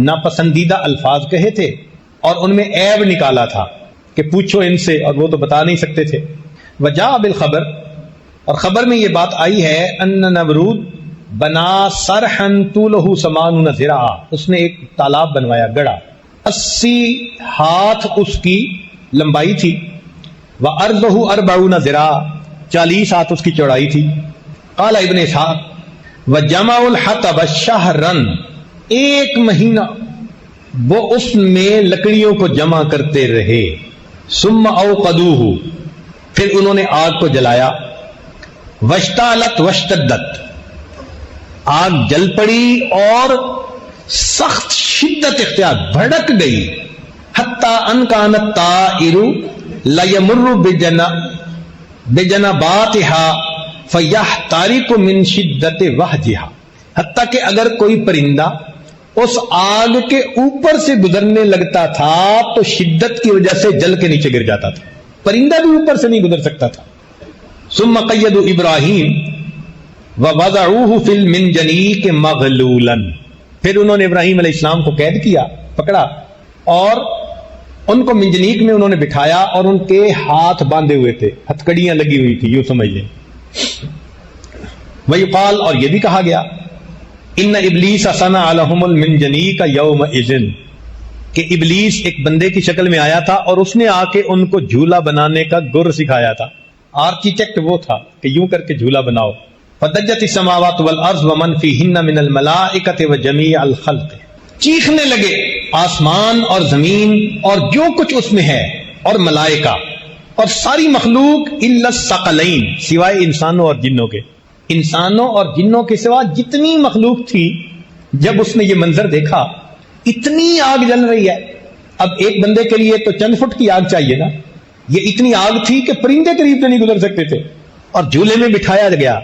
ناپسندیدہ الفاظ کہے تھے اور ان میں عیب نکالا تھا کہ پوچھو ان سے، اور وہ تو بتا نہیں سکتے تھے. وجاء بالخبر، اور خبر میں یہ بات آئی ہے ان نمرود بنا سرحن طولہ 80 ذراع، اس نے ایک تالاب بنوایا، گڑا 80 ہاتھ اس کی لمبائی تھی. وعرضہ 40 ذراع، 40 ہاتھ اس کی چوڑائی تھی. قال ابن اسحاق وجمع الحطب شہرا، ایک مہینہ وہ اس میں لکڑیوں کو جمع کرتے رہے. ثم اوقدوہ، پھر انہوں نے آگ کو جلایا. واشتعلت واشتدت، آگ جل پڑی اور سخت شدت اختیار، بھڑک گئی. حتی ان کان الطائر لیمر بجنباتہا فیحترق من شدت وہجہا، حتیٰ کہ اگر کوئی پرندہ اس آگ کے اوپر سے گزرنے لگتا تھا تو شدت کی وجہ سے جل کے نیچے گر جاتا تھا. پرندہ بھی اوپر سے نہیں گزر سکتا تھا. ثم قیدوا ابراہیم ووضعوہ فی المنجنیق مغلولا، پھر انہوں نے ابراہیم علیہ السلام کو قید کیا، پکڑا، اور ان کو منجنیق میں انہوں نے بٹھایا اور ان کے ہاتھ باندھے ہوئے تھے، ہتھکڑیاں لگی ہوئی تھی، یوں سمجھ لیں. ویقال، اور یہ بھی کہا گیا ان ابلیس صنع لهم المنجنیق یومئذ، کہ ابلیس ایک بندے کی شکل میں آیا تھا اور اس نے آ کے ان کو جھولا بنانے کا گر سکھایا تھا. آرکیٹیکٹ وہ تھا کہ یوں کر کے جھولا بناؤ. فدجت السماوات والارض ومن فیہن من الملائکۃ وجمیع الخلق، چیخنے لگے آسمان اور زمین اور جو کچھ اس میں ہے، اور ملائکہ اور ساری مخلوق، الا الثقلین، سوائے انسانوں اور جنوں کے. انسانوں اور جنوں کے سوا جتنی مخلوق تھی، جب اس نے یہ منظر دیکھا، اتنی آگ جل رہی ہے. اب ایک بندے کے لیے تو چند فٹ کی آگ چاہیے نا، یہ اتنی آگ تھی کہ پرندے قریب سے نہیں گزر سکتے تھے. اور جھولے میں بٹھایا گیا،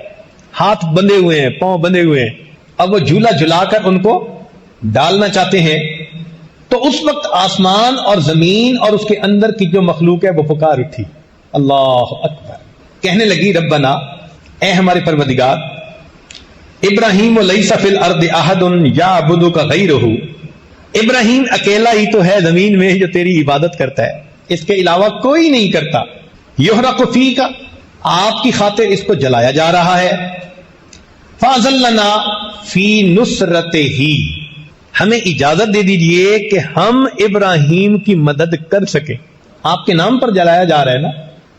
ہاتھ بندھے ہوئے ہیں، پاؤں بندھے ہوئے ہیں. اب وہ جھولا جھلا کر ان کو ڈالنا چاہتے ہیں. تو اس وقت آسمان اور زمین اور اس کے اندر کی جو مخلوق ہے وہ پکار اٹھی، اللہ اکبر، کہنے لگی ربنا، اے ہمارے پروردگار، ابراہیم لیس فی الارض احد یعبدک غیرہ، ابراہیم اکیلا ہی تو ہے زمین میں جو تیری عبادت کرتا ہے، اس کے علاوہ کوئی نہیں کرتا. یحرق فیک، آپ کی خاطر اس کو جلایا جا رہا ہے. فاذن لنا فی نصرتہ، ہمیں اجازت دے دیجئے کہ ہم ابراہیم کی مدد کر سکیں. آپ کے نام پر جلایا جا رہا ہے نا،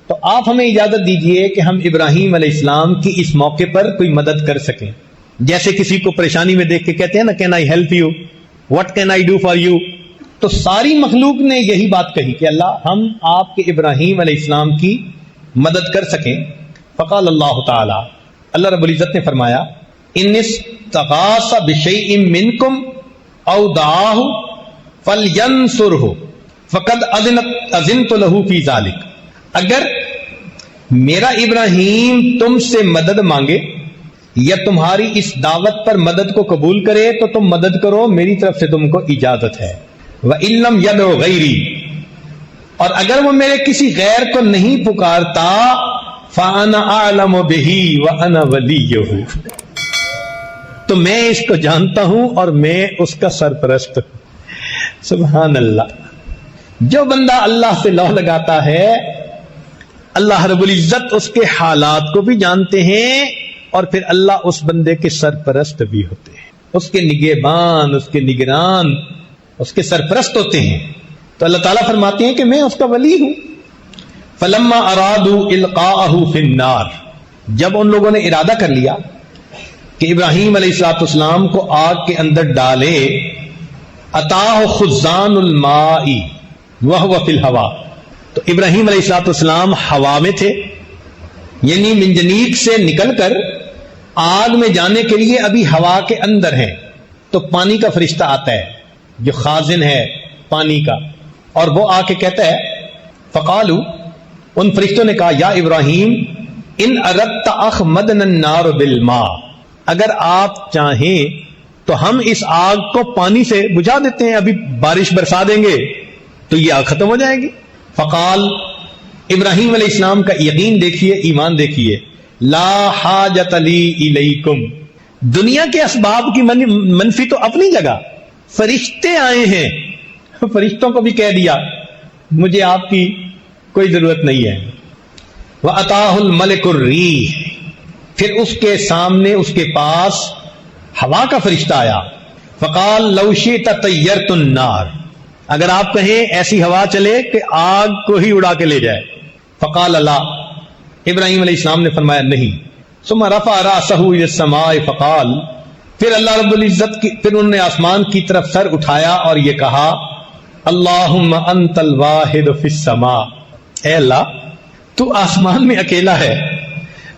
تو آپ ہمیں اجازت دیجئے کہ ہم ابراہیم علیہ السلام کی اس موقع پر کوئی مدد کر سکیں. جیسے کسی کو پریشانی میں دیکھ کے کہتے ہیں نا، can I help you, what can I do for you. تو ساری مخلوق نے یہی بات کہی کہ اللہ، ہم آپ کے ابراہیم علیہ السلام کی مدد کر سکیں. فقال اللہ تعالی، اللہ رب العزت نے فرمایا، ان استغاث بشیء منکم او دعاہ فلینصرہ فقد اذنت لہ فی ذلک، اگر میرا ابراہیم تم سے مدد مانگے یا تمہاری اس دعوت پر مدد کو قبول کرے تو تم مدد کرو، میری طرف سے تم کو اجازت ہے. وَإِن لَّمْ يَدْعُ غَيْرِي، اور اگر وہ میرے کسی غیر کو نہیں پکارتا، فَأَنَا أَعْلَمُ بِهِ وَأَنَا وَلِيُّهُ، تو میں اس کو جانتا ہوں اور میں اس کا سرپرست ہوں. سبحان اللہ. جو بندہ اللہ سے لو لگاتا ہے، اللہ رب العزت اس کے حالات کو بھی جانتے ہیں اور پھر اللہ اس بندے کے سرپرست بھی ہوتے ہیں، اس کے نگہبان، اس کے نگران، اس کے سرپرست ہوتے ہیں. تو اللہ تعالیٰ فرماتے ہیں کہ میں اس کا ولی ہوں. فلما ارادوا القاءه فی النار، جب ان لوگوں نے ارادہ کر لیا کہ ابراہیم علیہ السلام کو آگ کے اندر ڈالے، اتاہ خزان الماء وہو فی الہوا، تو ابراہیم علیہ السلام ہوا میں تھے، یعنی منجنیق سے نکل کر آگ میں جانے کے لیے ابھی ہوا کے اندر ہیں، تو پانی کا فرشتہ آتا ہے جو خازن ہے پانی کا، اور وہ آ کے کہتا ہے فقالو، ان فرشتوں نے کہا یا ابراہیم ان اردت اخمدنا النار بالماء، اگر آپ چاہیں تو ہم اس آگ کو پانی سے بجھا دیتے ہیں، ابھی بارش برسا دیں گے تو یہ آگ ختم ہو جائے گی۔ فقال، ابراہیم علیہ السلام کا یقین دیکھیے، ایمان دیکھیے، لا حاجت لی الیکم، دنیا کے اسباب کی منفی تو اپنی جگہ، فرشتے آئے ہیں، فرشتوں کو بھی کہہ دیا مجھے آپ کی کوئی ضرورت نہیں ہے۔ وَأَتَاهُ الْمَلِكُ الرِّيحِ، پھر اس کے سامنے اس کے پاس ہوا کا فرشتہ آیا، فقال لو شئت طیرت النار، اگر آپ کہیں ایسی ہوا چلے کہ آگ کو ہی اڑا کے لے جائے، فقال لا، ابراہیم علیہ السلام نے فرمایا نہیں، ثم رفع رأسه الى السماء فقال، پھر اللہ رب العزت کی، پھر انہوں نے آسمان کی طرف سر اٹھایا اور یہ کہا اللہم انت الواحد فی السماء، اے اللہ تو آسمان میں اکیلا ہے،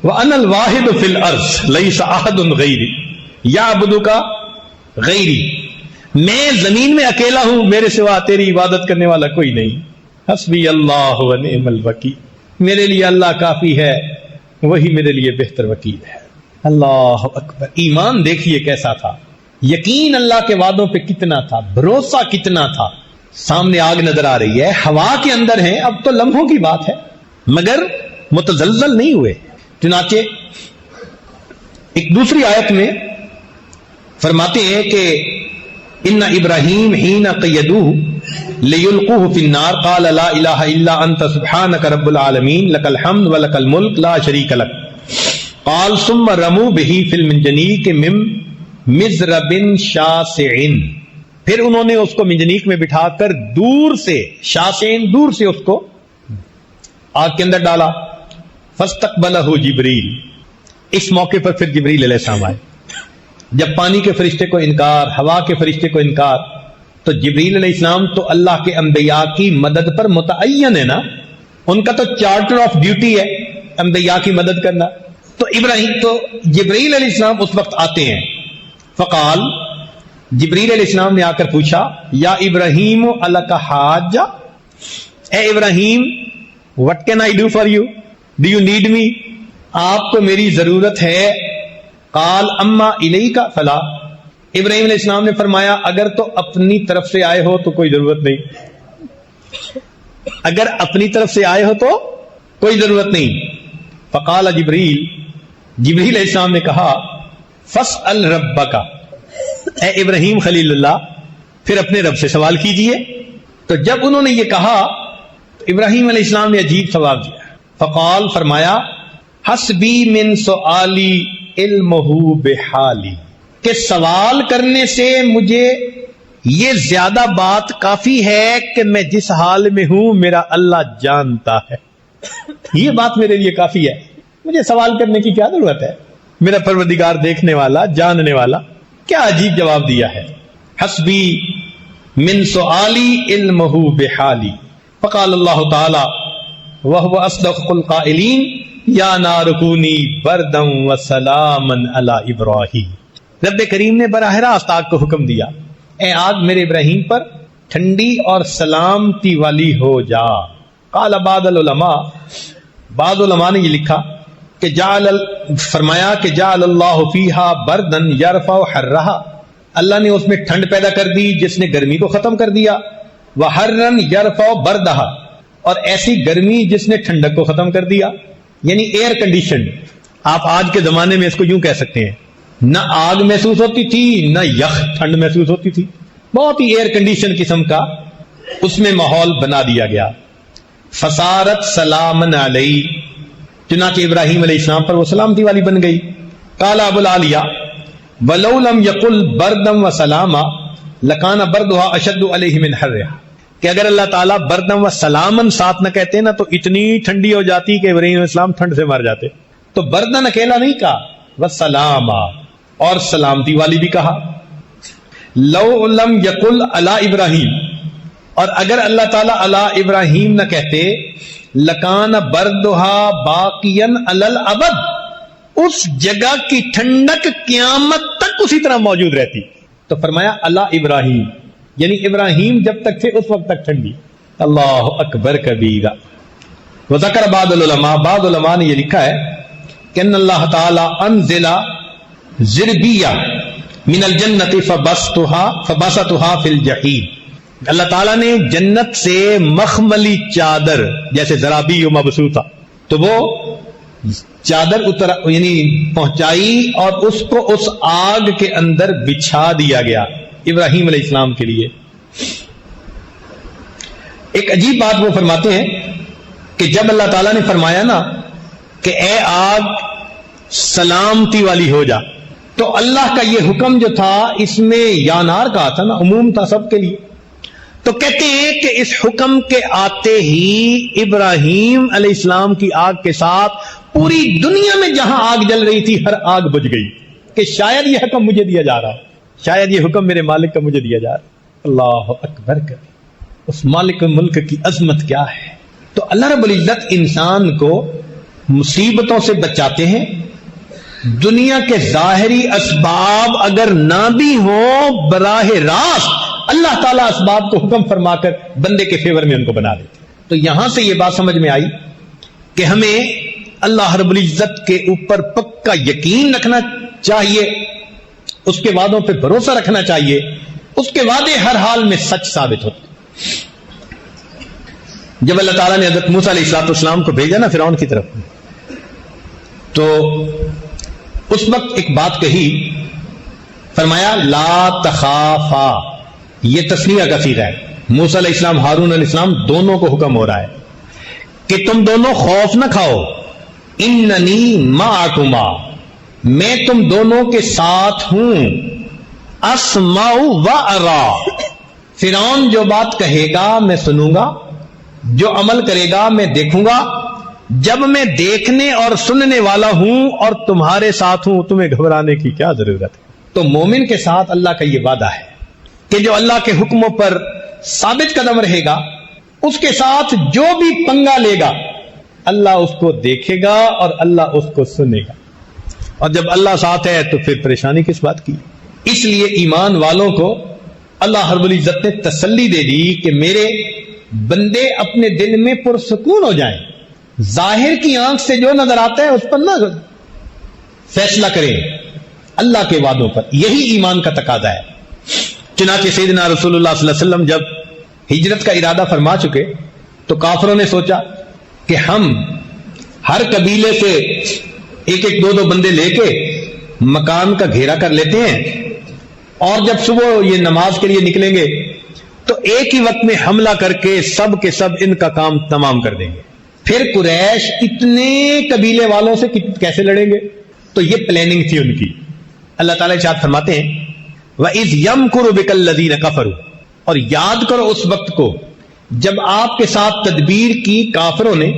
وَأَنَا الْوَاحِدُ فِي الْأَرْضِ لَيْسَ أَحَدٌ غَيْرِي يَعْبُدُكَ غَيْرِي، میں زمین میں اکیلا ہوں، میرے سوا تیری عبادت کرنے والا کوئی نہیں، حسبی اللہ ونعم الوکیل، میرے لیے اللہ کافی ہے، وہی میرے لیے بہتر وکیل ہے۔ اللہ اکبر، ایمان دیکھیے کیسا تھا، یقین اللہ کے وعدوں پہ کتنا تھا، بھروسہ کتنا تھا۔ سامنے آگ نظر آ رہی ہے، ہوا کے اندر ہیں، اب تو لمحوں کی بات ہے، مگر متزلزل نہیں ہوئے۔ چنانچہ ایک دوسری آیت میں فرماتے ہیں کہ ان ابراہیم حین قیدوہ لیلقوہ فی النار قال لا الہ الا انت سبحانک رب العالمین لک الحمد ولک الملک لا شریک لک، قال ثم رموا بہ فی المنجنیق من مزرب شاسع، پھر انہوں نے اس کو منجنیق میں بٹھا کر دور سے، شاسع دور سے اس کو آگ کے اندر ڈالا۔ فاستقبلہ جبریل، اس موقع پر پھر جبریل علیہ السلام آئے۔ جب پانی کے فرشتے کو انکار، ہوا کے فرشتے کو انکار، تو جبریل علیہ السلام تو اللہ کے انبیاء کی مدد پر متعین ہے نا، ان کا تو چارٹر آف ڈیوٹی ہے انبیاء کی مدد کرنا، تو جبریل علیہ السلام اس وقت آتے ہیں۔ فقال، جبریل علیہ السلام نے آ کر پوچھا یا ابراہیم الک حاجہ، اے ابراہیم what can I do for you? Do you need me? آپ کو میری ضرورت ہے؟ قال اما الیک فلا، ابراہیم علیہ السلام نے فرمایا اگر تو اپنی طرف سے آئے ہو تو کوئی ضرورت نہیں، اگر اپنی طرف سے آئے ہو تو کوئی ضرورت نہیں۔ فقال جبریل علیہ السلام نے کہا فاسأل ربک، اے ابراہیم خلیل اللہ پھر اپنے رب سے سوال کیجئے۔ تو جب انہوں نے یہ کہا تو ابراہیم علیہ السلام نے عجیب جواب دیا، فقال، فرمایا حسبی من سؤالی علمہ بحالی، کہ سوال کرنے سے مجھے یہ زیادہ بات کافی ہے کہ میں جس حال میں ہوں میرا اللہ جانتا ہے، یہ بات میرے لیے کافی ہے، مجھے سوال کرنے کی کیا ضرورت ہے، میرا پروردگار دیکھنے والا، جاننے والا۔ کیا عجیب جواب دیا ہے، حسبی من سؤالی علمہ بحالی۔ فقال اللہ تعالی وہو اصدق القائلین یا نار کونی بردا وسلاما علی ابراہیم، رب کریم نے براہ راست آگ کو حکم دیا، اے آگ میرے ابراہیم پر ٹھنڈی اور سلامتی والی ہو جا۔ قال بعض العلماء، بعض علماء نے یہ لکھا کہ فرمایا کہ جعل اللہ فیہا بردن یرفع حرہا، اللہ نے اس میں ٹھنڈ پیدا کر دی جس نے گرمی کو ختم کر دیا، وحرن یرفع بردہا، اور ایسی گرمی جس نے ٹھنڈک کو ختم کر دیا، یعنی ایئر کنڈیشن۔ آپ آج کے زمانے میں اس کو یوں کہہ سکتے ہیں، نہ آگ محسوس ہوتی تھی نہ یخ ٹھنڈ محسوس ہوتی تھی، بہت ہی ایئر کنڈیشن قسم کا اس میں ماحول بنا دیا گیا۔ فصارت سلامن علی، چنانچہ ابراہیم علیہ السلام پر وہ سلامتی والی بن گئی۔ قال ابو العالیہ ولو لم یقل بردم و سلاما لکان بردھا اشد علیہ من حرھا، کہ اگر اللہ تعالیٰ بردم و سلامن ساتھ نہ کہتے نا تو اتنی ٹھنڈی ہو جاتی کہ ابراہیم علیہ السلام ٹھنڈ سے مر جاتے۔ تو بردن اکیلا نہیں کہا، وسلاما، اور سلامتی والی بھی کہا. لو لم یقل علی ابراہیم، اور اگر اللہ تعالیٰ علی ابراہیم نہ کہتے، لکان بردھا باقیا علی الابد، اس جگہ کی ٹھنڈک قیامت تک اسی طرح موجود رہتی. تو فرمایا علی ابراہیم، یعنی ابراہیم جب تک تھے اس وقت تک ٹھنڈی. اللہ اکبر کبیرہ. وذکر بعض العلماء، بعض علماء نے یہ لکھا ہے کہ ان اللہ تعالی انزل زربیہ من الجنت فبسطها فی الجحیم. اللہ تعالیٰ نے جنت سے مخملی چادر جیسے زرابی و مبسوطہ، تو وہ چادر یعنی پہنچائی اور اس کو اس آگ کے اندر بچھا دیا گیا ابراہیم علیہ السلام کے لیے. ایک عجیب بات وہ فرماتے ہیں کہ جب اللہ تعالیٰ نے فرمایا نا کہ اے آگ سلامتی والی ہو جا، تو اللہ کا یہ حکم جو تھا اس میں یا نار کہا تھا نا، عموم تھا سب کے لیے. تو کہتے ہیں کہ اس حکم کے آتے ہی ابراہیم علیہ السلام کی آگ کے ساتھ پوری دنیا میں جہاں آگ جل رہی تھی ہر آگ بجھ گئی، کہ شاید یہ حکم مجھے دیا جا رہا، شاید یہ حکم میرے مالک کا مجھے دیا جا رہا. اللہ اکبر کر، اس مالک ملک کی عظمت کیا ہے. تو اللہ رب العزت انسان کو مصیبتوں سے بچاتے ہیں. دنیا کے ظاہری اسباب اگر نہ بھی ہوں، براہ راست اللہ تعالیٰ اسباب کو حکم فرما کر بندے کے فیور میں ان کو بنا دیتے. تو یہاں سے یہ بات سمجھ میں آئی کہ ہمیں اللہ رب العزت کے اوپر پکا یقین رکھنا چاہیے، اس کے وعدوں پہ بھروسہ رکھنا چاہیے. اس کے وعدے ہر حال میں سچ ثابت ہوتے. جب اللہ تعالیٰ نے حضرت موسیٰ علیہ السلام کو بھیجا نا فرعون کی طرف، تو اس وقت ایک بات کہی، فرمایا لا تخافا. یہ تسنیہ کا صیغہ ہے. موسیٰ علیہ السلام، ہارون علیہ السلام دونوں کو حکم ہو رہا ہے کہ تم دونوں خوف نہ کھاؤ. اننی معکما، میں تم دونوں کے ساتھ ہوں. اسمع و ارا، فرعون جو بات کہے گا میں سنوں گا، جو عمل کرے گا میں دیکھوں گا. جب میں دیکھنے اور سننے والا ہوں اور تمہارے ساتھ ہوں، تمہیں گھبرانے کی کیا ضرورت ہے. تو مومن کے ساتھ اللہ کا یہ وعدہ ہے کہ جو اللہ کے حکموں پر ثابت قدم رہے گا، اس کے ساتھ جو بھی پنگا لے گا اللہ اس کو دیکھے گا اور اللہ اس کو سنے گا. اور جب اللہ ساتھ ہے تو پھر پریشانی کس بات کی. اس لیے ایمان والوں کو اللہ رب العزت نے تسلی دے دی کہ میرے بندے اپنے دل میں پرسکون ہو جائیں. ظاہر کی آنکھ سے جو نظر آتا ہے اس پر نہ فیصلہ کریں، اللہ کے وعدوں پر. یہی ایمان کا تقاضا ہے. چنانچہ سیدنا رسول اللہ صلی اللہ علیہ وسلم جب ہجرت کا ارادہ فرما چکے تو کافروں نے سوچا کہ ہم ہر قبیلے سے ایک ایک دو دو بندے لے کے مکان کا گھیرا کر لیتے ہیں، اور جب صبح یہ نماز کے لیے نکلیں گے تو ایک ہی وقت میں حملہ کر کے سب ان کا کام تمام کر دیں گے. پھر قریش اتنے قبیلے والوں سے کیسے لڑیں گے؟ تو یہ پلاننگ تھی ان کی. اللہ تعالیٰ ارشاد فرماتے ہیں وَإِذْ يَمْكُرُ بِكَ الَّذِينَ كَفَرُوا، اور یاد کرو اس وقت کو جب آپ کے ساتھ تدبیر کی کافروں نے،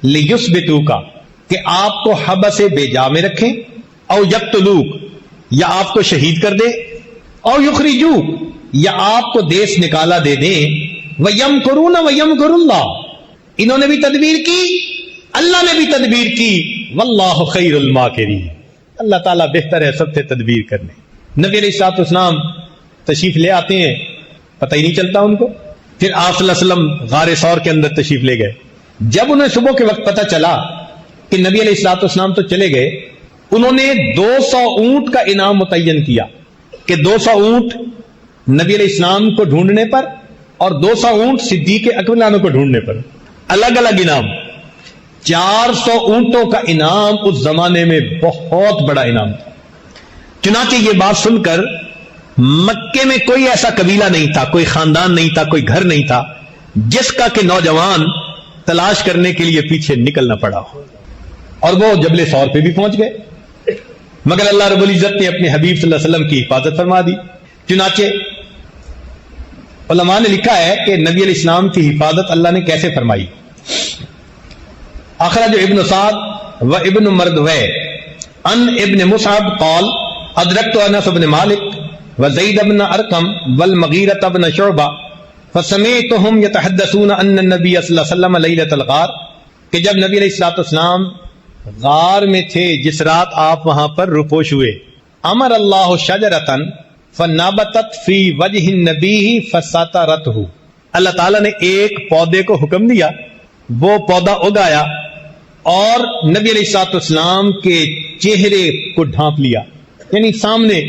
لِيُثْبِتُوكَ، کہ آپ کو حبس بے جا میں رکھیں، او يَقْتُلُوكَ، یا آپ کو شہید کر دیں، او يُخْرِجُوكَ، یا آپ کو دیس نکالا دے دیں. وَيَمْكُرُونَ وَيَمْكُرُ اللَّهُ، انہوں نے بھی تدبیر کی، اللہ نے بھی تدبیر کی. واللہ خیر الماکرین، اللہ تعالیٰ بہتر ہے سب سے تدبیر کرنے. نبی علیہ الصلوۃ والسلام تشریف لے آتے ہیں، پتہ ہی نہیں چلتا ان کو. پھر آپ صلی اللہ علیہ وسلم غار ثور کے اندر تشریف لے گئے. جب انہیں صبح کے وقت پتہ چلا کہ نبی علیہ الصلوۃ والسلام تو چلے گئے، انہوں نے 200 اونٹ کا انعام متعین کیا کہ 200 اونٹ نبی علیہ السلام کو ڈھونڈنے پر اور 200 اونٹ صدیق اکبر عنہ کو ڈھونڈنے پر، الگ الگ انعام. 400 اونٹوں کا انعام اس زمانے میں بہت بڑا انعام تھا. چنانچہ یہ بات سن کر مکے میں کوئی ایسا قبیلہ نہیں تھا، کوئی خاندان نہیں تھا، کوئی گھر نہیں تھا جس کا کہ نوجوان تلاش کرنے کے لیے پیچھے نکلنا پڑا ہو. اور وہ جبل ثور پہ بھی پہنچ گئے، مگر اللہ رب العزت نے اپنے حبیب صلی اللہ علیہ وسلم کی حفاظت فرما دی. چنانچہ علماء نے لکھا ہے کہ نبی علیہ السلام کی حفاظت اللہ نے کیسے فرمائی. اخرج ابن سعد و ابن مردوے ان ابن مصعب قال ادرکت انس بن مالک و زید بن ارقم والمغیرۃ بن شعبہ فسمعتهم يتحدثون ان النبي صلی اللہ علیہ وسلم لیلۃ الغار، کہ جب نبی علیہ الصلوۃ والسلام غار میں تھے جس رات آپ وہاں پر روپوش ہوئے، امر اللہ شجرۃ فنبتت فی وجہ النبی فسترته، اللہ تعالیٰ نے ایک پودے کو حکم دیا، وہ پودا اگایا اور نبی علیہ الصلوۃ والسلام کے چہرے کو ڈھانپ لیا، یعنی سامنے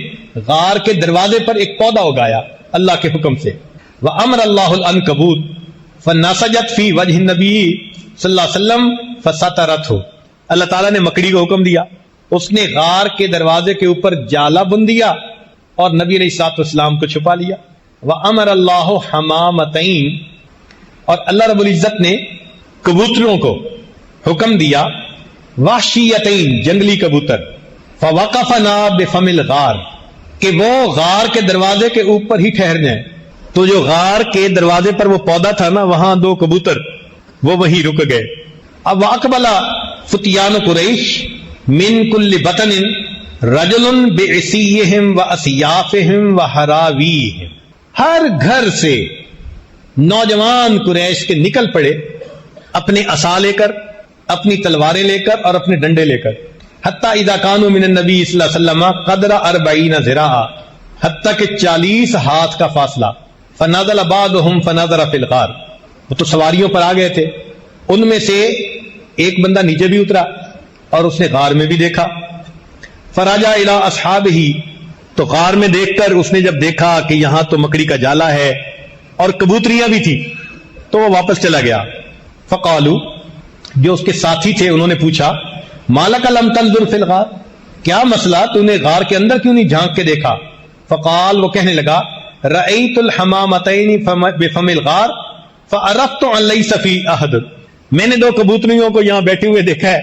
غار کے دروازے پر ایک پودا اگایا اللہ کے حکم سے۔ وَأَمْرَ اللَّهُ الْأَنْكَبُوتَ فَنَسَجَتْ فِي وَجْهِ النَّبِيِّ صلی اللہ علیہ وسلم فَسَتَرَتْهُ، اللہ تعالیٰ نے مکڑی کو حکم دیا، اس نے غار کے دروازے کے اوپر جالا بن دیا اور نبی علیہ الصلوۃ والسلام کو چھپا لیا۔ وَأَمَرَ اللَّهُ حَمَامَتَيْن، اور اللہ رب العزت نے کبوتروں کو حکم دیا، وحشیتین، جنگلی کبوتر، فوقفنا بفم الغار، کہ وہ غار کے دروازے کے اوپر ہی ٹھہر جائیں۔ تو جو غار کے دروازے پر وہ پودا تھا نا، وہاں دو کبوتر وہ وہیں رک گئے۔ اب واقبل فتیان قریش من کل بطن رجل بعصیہم واسیافہم وحراویہم، ہر گھر سے نوجوان قریش کے نکل پڑے اپنے عصا لے کر، اپنی تلواریں لے کر اور اپنے ڈنڈے لے کر، حتیٰ اذا کانوا من النبی صلی اللہ علیہ وسلم قدر 40 ذراعا، حتیٰ کہ 40 ہاتھ کا فاصلہ۔ فنزل بعضهم فنظر فی الغار، وہ تو سواریوں پر آ گئے تھے، ان میں سے ایک بندہ نیچے بھی اترا اور اس نے غار میں بھی دیکھا۔ فرجع الی اصحابہ، تو غار میں دیکھ کر اس نے جب دیکھا کہ یہاں تو مکڑی کا جالا ہے اور کبوتریاں بھی تھی، تو وہ واپس چلا گیا۔ فقالو، جو اس کے ساتھی تھے انہوں نے پوچھا، مالک لم تنظر فی الغار، کیا مسئلہ، تو نے غار کے اندر کیوں نہیں جھانک کے دیکھا؟ فقال، وہ کہنے لگا، رأیت الحمامتین بفم الغار فعرفت ان لیس فی احد، میں نے دو کبوتریوں کو یہاں بیٹھے ہوئے دیکھا ہے،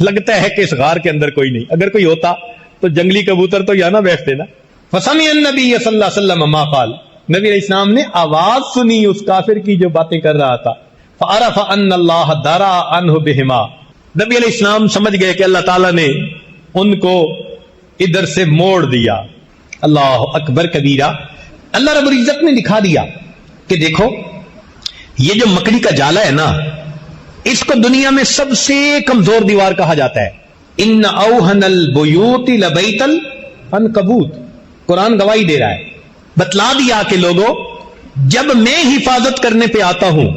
لگتا ہے کہ اس غار کے اندر کوئی نہیں، اگر کوئی ہوتا تو جنگلی کبوتر تو یہاں نہ بیٹھتے نا۔ فسمع النبی صلی اللہ علیہ وسلم ما قال، نبی علیہ السلام نے آواز سنی اس کافر کی جو باتیں کر رہا تھا۔ فعرف ان اللہ درا عنہ بہما، نبی علیہ السلام سمجھ گئے کہ اللہ تعالیٰ نے ان کو ادھر سے موڑ دیا۔ اللہ اکبر کبیرہ، اللہ رب العزت نے دکھا دیا کہ دیکھو یہ جو مکڑی کا جالا ہے نا، اس کو دنیا میں سب سے کمزور دیوار کہا جاتا ہے۔ ان اوہن البیوت لبیت العنکبوت، قرآن گواہی دے رہا ہے، بتلا دیا کہ لوگوں جب میں حفاظت کرنے پہ آتا ہوں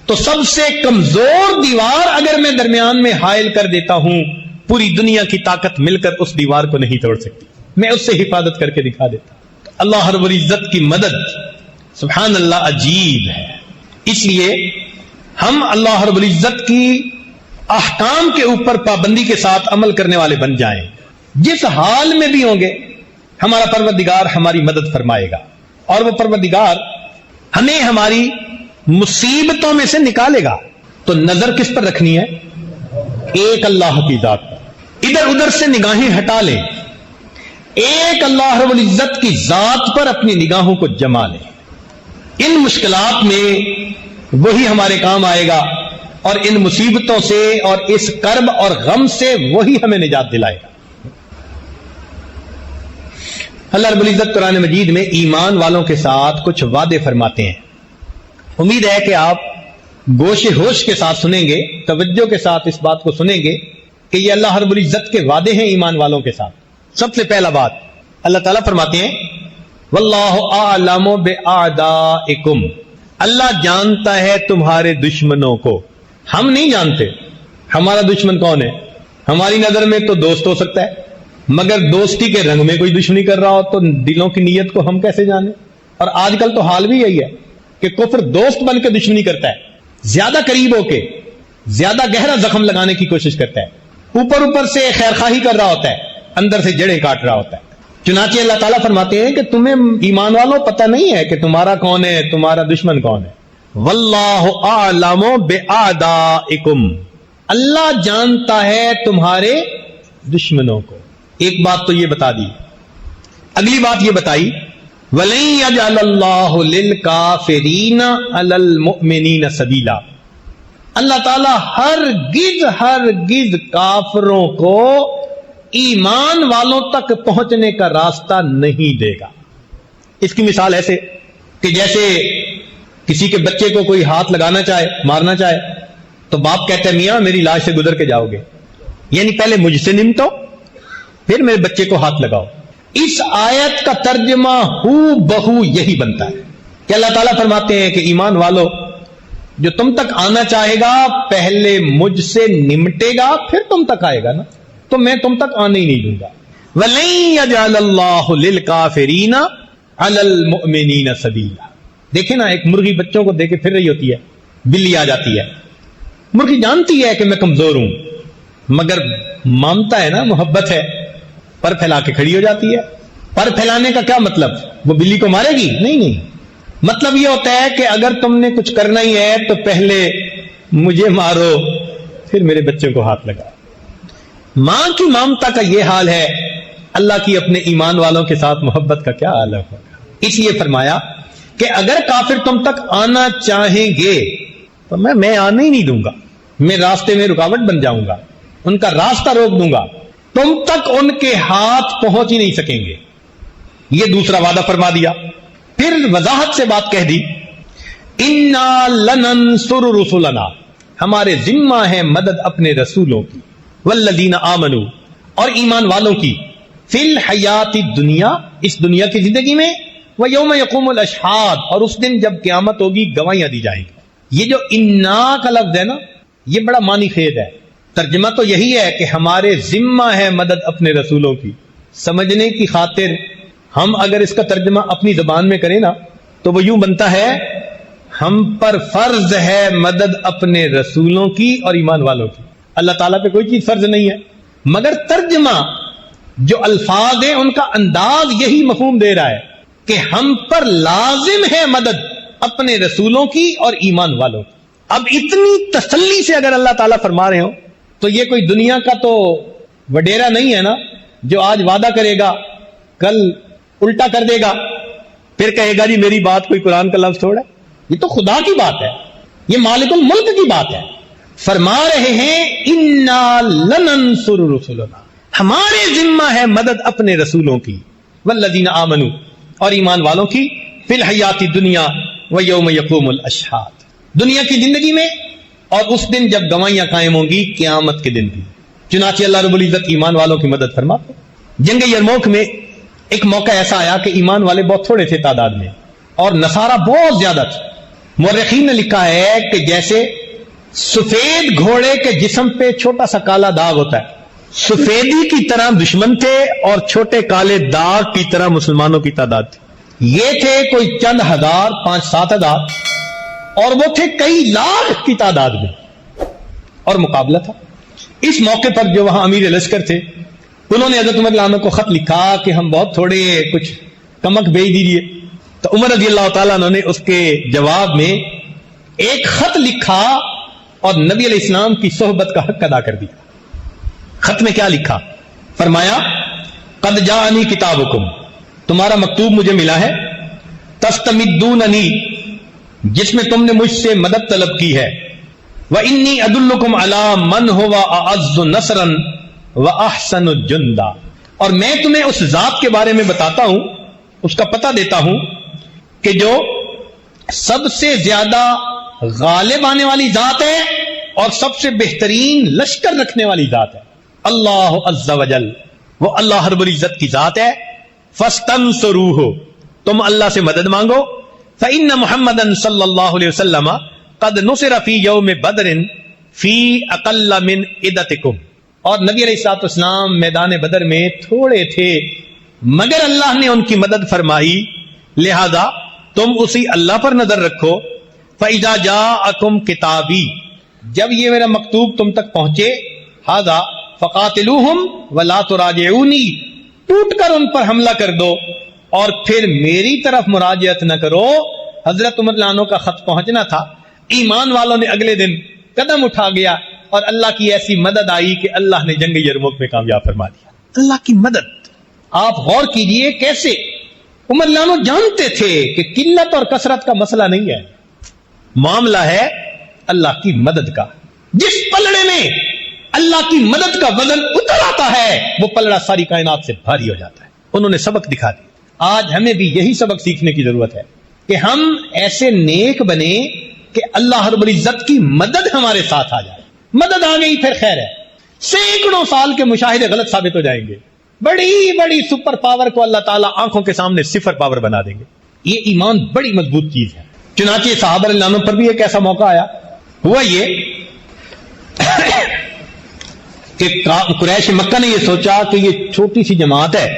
تو سب سے کمزور دیوار اگر میں درمیان میں حائل کر دیتا ہوں، پوری دنیا کی طاقت مل کر اس دیوار کو نہیں توڑ سکتی، میں اس سے حفاظت کر کے دکھا دیتا ہوں۔ اللہ رب العزت کی مدد سبحان اللہ عجیب ہے، اس لیے ہم اللہ رب العزت کی احکام کے اوپر پابندی کے ساتھ عمل کرنے والے بن جائیں، جس حال میں بھی ہوں گے ہمارا پروردگار ہماری مدد فرمائے گا، اور وہ پروردگار ہمیں ہماری مصیبتوں میں سے نکالے گا۔ تو نظر کس پر رکھنی ہے؟ ایک اللہ کی ذات پر، ادھر ادھر سے نگاہیں ہٹا لیں، ایک اللہ رب العزت کی ذات پر اپنی نگاہوں کو جما لیں۔ ان مشکلات میں وہی ہمارے کام آئے گا، اور ان مصیبتوں سے اور اس کرب اور غم سے وہی ہمیں نجات دلائے گا۔ اللہ رب العزت قرآن مجید میں ایمان والوں کے ساتھ کچھ وعدے فرماتے ہیں، امید ہے کہ آپ گوش ہوش کے ساتھ سنیں گے، توجہ کے ساتھ اس بات کو سنیں گے کہ یہ اللہ رب العزت کے وعدے ہیں ایمان والوں کے ساتھ۔ سب سے پہلا بات اللہ تعالیٰ فرماتے ہیں، واللہ اعلم باعدائکم، اللہ جانتا ہے تمہارے دشمنوں کو، ہم نہیں جانتے ہمارا دشمن کون ہے۔ ہماری نظر میں تو دوست ہو سکتا ہے، مگر دوستی کے رنگ میں کوئی دشمنی کر رہا ہو تو دلوں کی نیت کو ہم کیسے جانیں؟ اور آج کل تو حال بھی یہی ہے کہ کفر دوست بن کے دشمنی کرتا ہے، زیادہ قریب ہو کے زیادہ گہرا زخم لگانے کی کوشش کرتا ہے، اوپر اوپر سے خیر خواہی کر رہا ہوتا ہے، اندر سے جڑیں کاٹ رہا ہوتا ہے۔ چنانچہ اللہ تعالیٰ فرماتے ہیں کہ تمہیں ایمان والوں پتہ نہیں ہے کہ تمہارا کون ہے، تمہارا دشمن کون ہے۔ واللہ اعلم باعدائکم، اللہ جانتا ہے تمہارے دشمنوں کو۔ ایک بات تو یہ بتا دی، اگلی بات یہ بتائی، وَلَن يَجْعَلَ اللَّهُ لِلْكَافِرِينَ عَلَى الْمُؤْمِنِينَ سَبِيلًا، اللہ تعالیٰ ہرگز کافروں کو ایمان والوں تک پہنچنے کا راستہ نہیں دے گا. اس کی مثال ایسے کہ جیسے کسی کے بچے کو کوئی ہاتھ لگانا چاہے، مارنا چاہے، تو باپ کہتا ہے میاں میری لاش سے گزر کے جاؤ گے، یعنی پہلے مجھ سے نمٹو پھر میرے بچے کو ہاتھ لگاؤ. اس آیت کا ترجمہ ہو بہو یہی بنتا ہے کہ اللہ تعالیٰ فرماتے ہیں کہ ایمان والو، جو تم تک آنا چاہے گا پہلے مجھ سے نمٹے گا پھر تم تک آئے گا نا، تو میں تم تک آنے ہی نہیں دوں گا. وَلَن يَجْعَلَ اللَّهُ لِلْكَافِرِينَ عَلَى الْمُؤْمِنِينَ سَبِيلًا. دیکھیں نا، ایک مرغی بچوں کو دے کے پھر رہی ہوتی ہے، بلی آ جاتی ہے، مرغی جانتی ہے کہ میں کمزور ہوں مگر مامتا ہے نا، محبت ہے، پر پھیلا کے کھڑی ہو جاتی ہے. پر پھیلانے کا کیا مطلب؟ وہ بلی کو مارے گی؟ نہیں، مطلب یہ ہوتا ہے کہ اگر تم نے کچھ کرنا ہی ہے تو پہلے مجھے مارو پھر میرے بچوں کو ہاتھ لگا. ماں کی مامتا کا یہ حال ہے، اللہ کی اپنے ایمان والوں کے ساتھ محبت کا کیا حال ہوگا. اس لیے فرمایا کہ اگر کافر تم تک آنا چاہیں گے تو میں آنے ہی نہیں دوں گا، میں راستے میں رکاوٹ بن جاؤں گا، ان کا راستہ روک دوں گا، تم تک ان کے ہاتھ پہنچ ہی نہیں سکیں گے. یہ دوسرا وعدہ فرما دیا. پھر وضاحت سے بات کہہ دی، انا لننصر رسلنا، ہمارے ذمہ ہے مدد اپنے رسولوں کی، والذین آمنوا، اور ایمان والوں کی، فی الحیات الدنیا، اس دنیا کی زندگی میں، ویوم یقوم الاشہاد، اور اس دن جب قیامت ہوگی گواہیاں دی جائیں گی. یہ جو انا کا لفظ ہے نا، یہ بڑا معنی خیز ہے. ترجمہ تو یہی ہے کہ ہمارے ذمہ ہے مدد اپنے رسولوں کی. سمجھنے کی خاطر ہم اگر اس کا ترجمہ اپنی زبان میں کریں نا تو وہ یوں بنتا ہے، ہم پر فرض ہے مدد اپنے رسولوں کی اور ایمان والوں کی. اللہ تعالیٰ پہ کوئی چیز فرض نہیں ہے، مگر ترجمہ جو الفاظ ہیں ان کا انداز یہی مفہوم دے رہا ہے کہ ہم پر لازم ہے مدد اپنے رسولوں کی اور ایمان والوں کی. اب اتنی تسلی سے اگر اللہ تعالیٰ فرما رہے ہو تو یہ کوئی دنیا کا تو وڈیرا نہیں ہے نا، جو آج وعدہ کرے گا کل الٹا کر دے گا، پھر کہے گا جی میری بات کوئی قرآن کا لفظ تھوڑا. یہ تو خدا کی بات ہے، یہ مالک الملک کی بات ہے. فرما رہے ہیں انا لننصر رسلنا، ہمارے ذمہ ہے مدد اپنے رسولوں کی، والذین آمنوا، اور ایمان والوں کی، فی الحیات الدنیا ویوم یقوم الاشہاد، دنیا کی زندگی میں اور اس دن جب گواہیاں قائم ہوں گی قیامت کے دن بھی. چنانچہ اللہ رب العزت ایمان والوں کی مدد فرماتے. جنگ یرموک میں ایک موقع ایسا آیا کہ ایمان والے بہت تھوڑے تھے تعداد میں اور نصارہ بہت زیادہ تھے. مورخین نے لکھا ہے کہ جیسے سفید گھوڑے کے جسم پہ چھوٹا سا کالا داغ ہوتا ہے، سفیدی کی طرح دشمن تھے اور چھوٹے کالے داغ کی طرح مسلمانوں کی تعداد تھی. یہ تھے کوئی چند ہزار، 5-7 ہزار، اور وہ تھے کئی لاکھ کی تعداد میں، اور مقابلہ تھا. اس موقع پر جو وہاں امیر لشکر تھے انہوں نے حضرت عمر رضی اللہ عنہ کو خط لکھا کہ ہم بہت تھوڑے، کچھ کمک بھیج دیجیے. تو عمر رضی اللہ تعالیٰ عنہ نے اس کے جواب میں ایک خط لکھا اور نبی علیہ السلام کی صحبت کا حق ادا کر دیا. خط میں کیا لکھا؟ فرمایا قد جاءنی کتابکم، تمہارا مکتوب مجھے ملا ہے، تستمدوننی، جس میں تم نے مجھ سے مدد طلب کی ہے، وانی ادلکم علی من هو اعز نصرا واحسن جندا، اور میں تمہیں اس ذات کے بارے میں بتاتا ہوں، اس کا پتہ دیتا ہوں کہ جو سب سے زیادہ غالب آنے والی ذات ہے اور سب سے بہترین لشکر رکھنے والی ذات ہے. اللہ عز وجل، وہ اللہ رب العزت کی ذات ہے. فاستنصروہ، تم اللہ سے مدد مانگو. فإن محمدًا صلی اللہ علیہ وسلم قد نصر فی یوم بدر فی اقل من عدتکم، اور نبی علیہ الصلوۃ والسلام میدان بدر میں تھوڑے تھے مگر اللہ نے ان کی مدد فرمائی، لہذا تم اسی اللہ پر نظر رکھو. فإذا جاءکم کتابی، جب یہ میرا مکتوب تم تک پہنچے، ھذا فقاتلوہم ولا تراجعونی، ٹوٹ کر ان پر حملہ کر دو اور پھر میری طرف مراجعت نہ کرو. حضرت عمر رضی اللہ عنہ کا خط پہنچنا تھا، ایمان والوں نے اگلے دن قدم اٹھا گیا اور اللہ کی ایسی مدد آئی کہ اللہ نے جنگ یرموک میں کامیاب فرما دیا. اللہ کی مدد آپ غور کیجئے کیسے. عمر رضی اللہ عنہ جانتے تھے کہ قلت اور کثرت کا مسئلہ نہیں ہے، معاملہ ہے اللہ کی مدد کا. جس پلڑے میں اللہ کی مدد کا وزن اتر آتا ہے وہ پلڑا ساری کائنات سے بھاری ہو جاتا ہے. انہوں نے سبق دکھا دی. آج ہمیں بھی یہی سبق سیکھنے کی ضرورت ہے کہ ہم ایسے نیک بنے کہ اللہ رب العزت کی مدد ہمارے ساتھ آ جائے. مدد آ گئی پھر خیر ہے, سینکڑوں سال کے مشاہدے غلط ثابت ہو جائیں گے. بڑی بڑی سپر پاور کو اللہ تعالیٰ آنکھوں کے سامنے صفر پاور بنا دیں گے. یہ ایمان بڑی مضبوط چیز ہے. چنانچہ صحابہ رضی اللہ عنہم پر بھی ایک ایسا موقع آیا, ہوا یہ کہ قریش مکہ نے یہ سوچا کہ یہ چھوٹی سی جماعت ہے,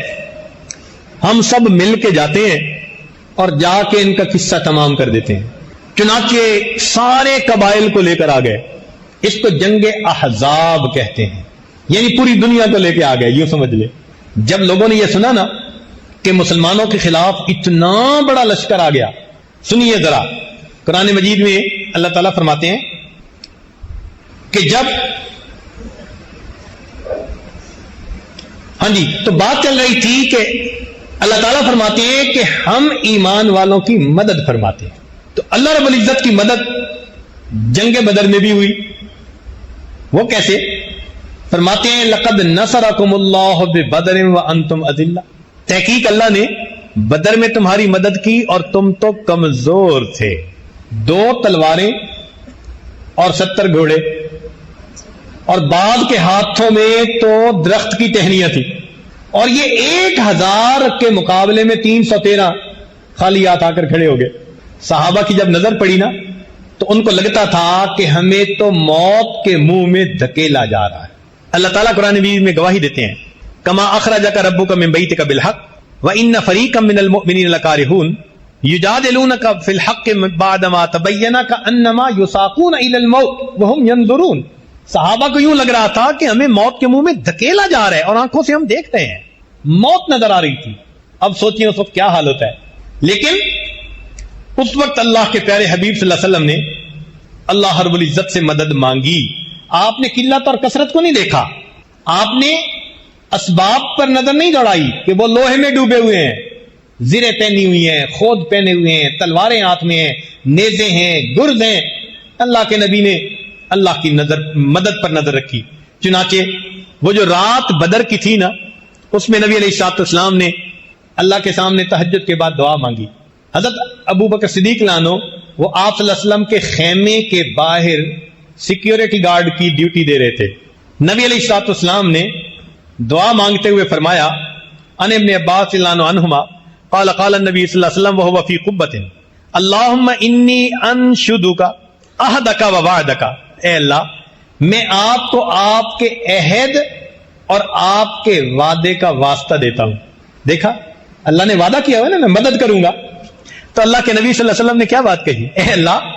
ہم سب مل کے جاتے ہیں اور جا کے ان کا قصہ تمام کر دیتے ہیں. چنانچہ سارے قبائل کو لے کر آ گئے. اس کو جنگ احزاب کہتے ہیں, یعنی پوری دنیا کو لے کے آ گئے, یوں سمجھ لے. جب لوگوں نے یہ سنا نا کہ مسلمانوں کے خلاف اتنا بڑا لشکر آ گیا, سنیے ذرا, قرآن مجید میں اللہ تعالیٰ فرماتے ہیں کہ جب تو بات چل رہی تھی کہ اللہ تعالیٰ فرماتے ہیں کہ ہم ایمان والوں کی مدد فرماتے ہیں. تو اللہ رب العزت کی مدد جنگ بدر میں بھی ہوئی. وہ کیسے؟ فرماتے ہیں لقد نصرکم اللہ ببدر وانتم اذلہ, تحقیق اللہ نے بدر میں تمہاری مدد کی اور تم تو کمزور تھے. 2 تلواریں اور 70 گھوڑے, اور بعض کے ہاتھوں میں تو درخت کی ٹہنیاں تھی, اور یہ 1000 کے مقابلے میں 313 خالی ہاتھ آ کر کھڑے ہو گئے. صحابہ کی جب نظر پڑی نا تو ان کو لگتا تھا کہ ہمیں تو موت کے منہ میں دھکیلا جا رہا ہے. اللہ تعالیٰ قرآن مجید میں گواہی دیتے ہیں کما اخرجک ربک من بیتک بالحق وان فریقا من المؤمنین لکارہون یجادلونک فی الحق بعدما تبین کانما یساقون الی الموت وهم ينظرون. صحابہ کو یوں لگ رہا تھا کہ ہمیں موت کے منہ میں دھکیلا جا رہا ہے اور آنکھوں سے ہم دیکھ رہے ہیں, موت نظر آ رہی تھی. اب سوچیں اس وقت کیا حال ہوتا ہے. لیکن اس وقت اللہ کے پیارے حبیب صلی اللہ علیہ وسلم نے اللہ رب العزت سے مدد مانگی. آپ نے قلت اور کثرت کو نہیں دیکھا, آپ نے اسباب پر نظر نہیں دوڑائی کہ وہ لوہے میں ڈوبے ہوئے ہیں, زریں پہنی ہوئی ہیں, خود پہنے ہوئے ہیں, تلواریں ہاتھ میں ہیں, نیزے ہیں, گرز ہیں. اللہ کے نبی نے اللہ کی مدد پر نظر رکھی. چنانچہ وہ جو رات بدر کی تھی نا, اس میں نبی علیہ الصلوۃ والسلام نے اللہ کے سامنے تہجد کے بعد دعا مانگی. حضرت ابو بکر صدیق لانو وہ آپ صلی اللہ علیہ وسلم کے خیمے کے باہر سیکیورٹی گارڈ کی ڈیوٹی دے رہے تھے. نبی علیہ الصلوۃ والسلام نے دعا مانگتے ہوئے فرمایا ان ابن عباس رضی اللہ عنہما قال قال النبی صلی اللہ علیہ وسلم وهو فی قبۃ اللهم انی انشدک عہدک ووعدک, اے اللہ میں آپ کو آپ کے عہد اور آپ کے وعدے کا واسطہ دیتا ہوں. دیکھا اللہ نے وعدہ کیا ہوا نا میں مدد کروں گا, تو اللہ کے نبی صلی اللہ علیہ وسلم نے کیا بات کہی, اے اللہ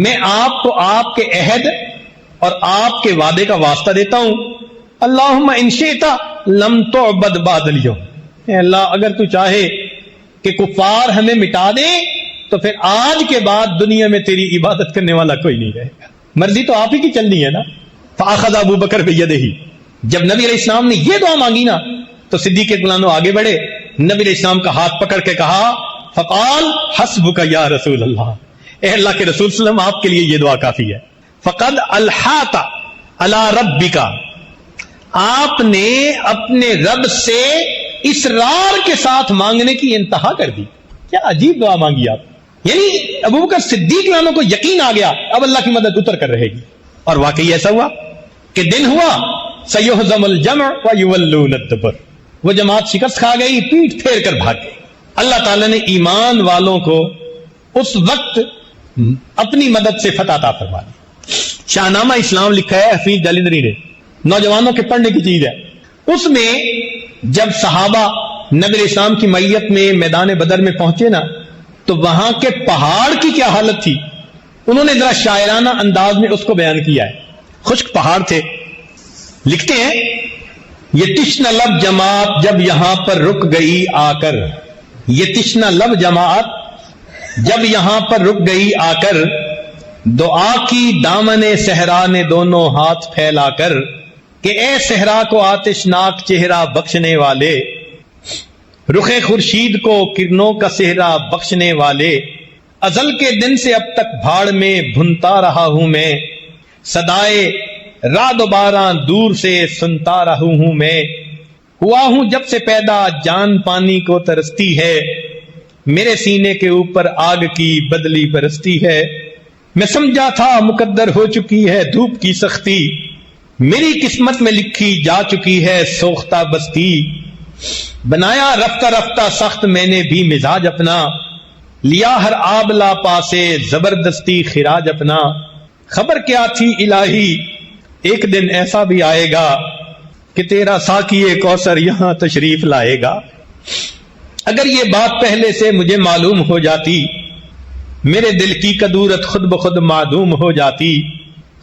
میں آپ کو آپ کے عہد اور آپ کے وعدے کا واسطہ دیتا ہوں. اللہم ان شئت لم تعبد بعد اليوم, اے اللہ اگر تو چاہے کہ کفار ہمیں مٹا دے تو پھر آج کے بعد دنیا میں تیری عبادت کرنے والا کوئی نہیں رہے گا. مرضی تو آپ ہی کی چلنی ہے نا. فاخذ ابو بکر بیدہ, جب نبی علیہ السلام نے یہ دعا مانگی نا تو صدیق اکبر آگے بڑھے, نبی علیہ السلام کا ہاتھ پکڑ کے کہا فقال حسبک یا رسول اللہ, اے اللہ کے رسول صلی اللہ علیہ وسلم آپ کے لیے یہ دعا کافی ہے. فقد الحاط علی ربک, آپ نے اپنے رب سے اصرار کے ساتھ مانگنے کی انتہا کر دی. کیا عجیب دعا مانگی آپ, یعنی ابو بکر صدیق لانو کو یقین آ گیا اب اللہ کی مدد اتر کر رہے گی. اور واقعی ایسا ہوا کہ دن ہوا سیہزم الجمع ویولون الدبر, وہ جماعت شکست کھا گئی, پیٹ پھیر کر بھاگ گئی. اللہ تعالیٰ نے ایمان والوں کو اس وقت اپنی مدد سے فتح عطا فرما دی. شاہنامہ اسلام لکھا ہے حفیظ جالندری نے, نوجوانوں کے پڑھنے کی چیز ہے. اس میں جب صحابہ نبی علیہ السلام کی معیت میں میدان بدر میں پہنچے نا تو وہاں کے پہاڑ کی کیا حالت تھی, انہوں نے ذرا شاعرانہ انداز میں اس کو بیان کیا ہے. خشک پہاڑ تھے. لکھتے ہیں یہ تشنہ لب جماعت جب یہاں پر رک گئی آ کر, یہ تشنہ لب جماعت جب یہاں پر رک گئی آ کر, دعا کی دامن صحرا نے دونوں ہاتھ پھیلا کر, کہ اے صحرا کو آتشناک چہرہ بخشنے والے, رخ خورشید کو کرنوں کا صحرا بخشنے والے, ازل کے دن سے اب تک بھاڑ میں بھنتا رہا ہوں میں، صدائے رعد و باران دور سے سنتا رہا ہوں میں، ہوا ہوں جب سے پیدا جان پانی کو ترستی ہے، میرے سینے کے اوپر آگ کی بدلی برستی ہے، میں سمجھا تھا مقدر ہو چکی ہے دھوپ کی سختی، میری قسمت میں لکھی جا چکی ہے سوختہ بستی، بنایا رفتہ رفتہ سخت میں نے بھی مزاج اپنا، لیا ہر آبلا پاسے زبردستی خراج اپنا، خبر کیا تھی الہی ایک دن ایسا بھی آئے گا کہ تیرا ساقی کوثر یہاں تشریف لائے گا، اگر یہ بات پہلے سے مجھے معلوم ہو جاتی میرے دل کی کدورت خود بخود معدوم ہو جاتی،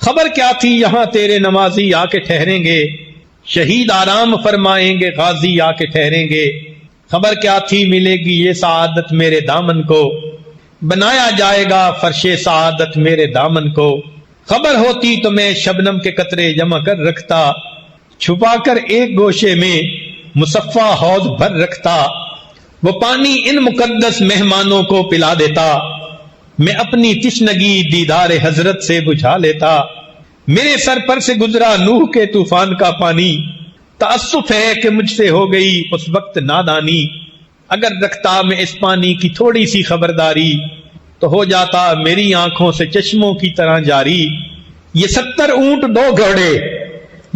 خبر کیا تھی یہاں تیرے نمازی آ کے ٹھہریں گے، شہید آرام فرمائیں گے غازی آ کے ٹھہریں گے، خبر کیا تھی ملے گی یہ سعادت میرے دامن کو، بنایا جائے گا فرش سعادت میرے دامن کو، خبر ہوتی تو میں شبنم کے قطرے جمع کر رکھتا، چھپا کر ایک گوشے میں مصفا حوض بھر رکھتا، وہ پانی ان مقدس مہمانوں کو پلا دیتا، میں اپنی تشنگی دیدار حضرت سے بجھا لیتا، میرے سر پر سے گزرا نوح کے طوفان کا پانی، تأسف ہے کہ مجھ سے ہو گئی اس وقت نادانی، اگر رکھتا میں اس پانی کی تھوڑی سی خبرداری تو ہو جاتا میری آنکھوں سے چشموں کی طرح جاری، یہ 70 اونٹ 2 گھوڑے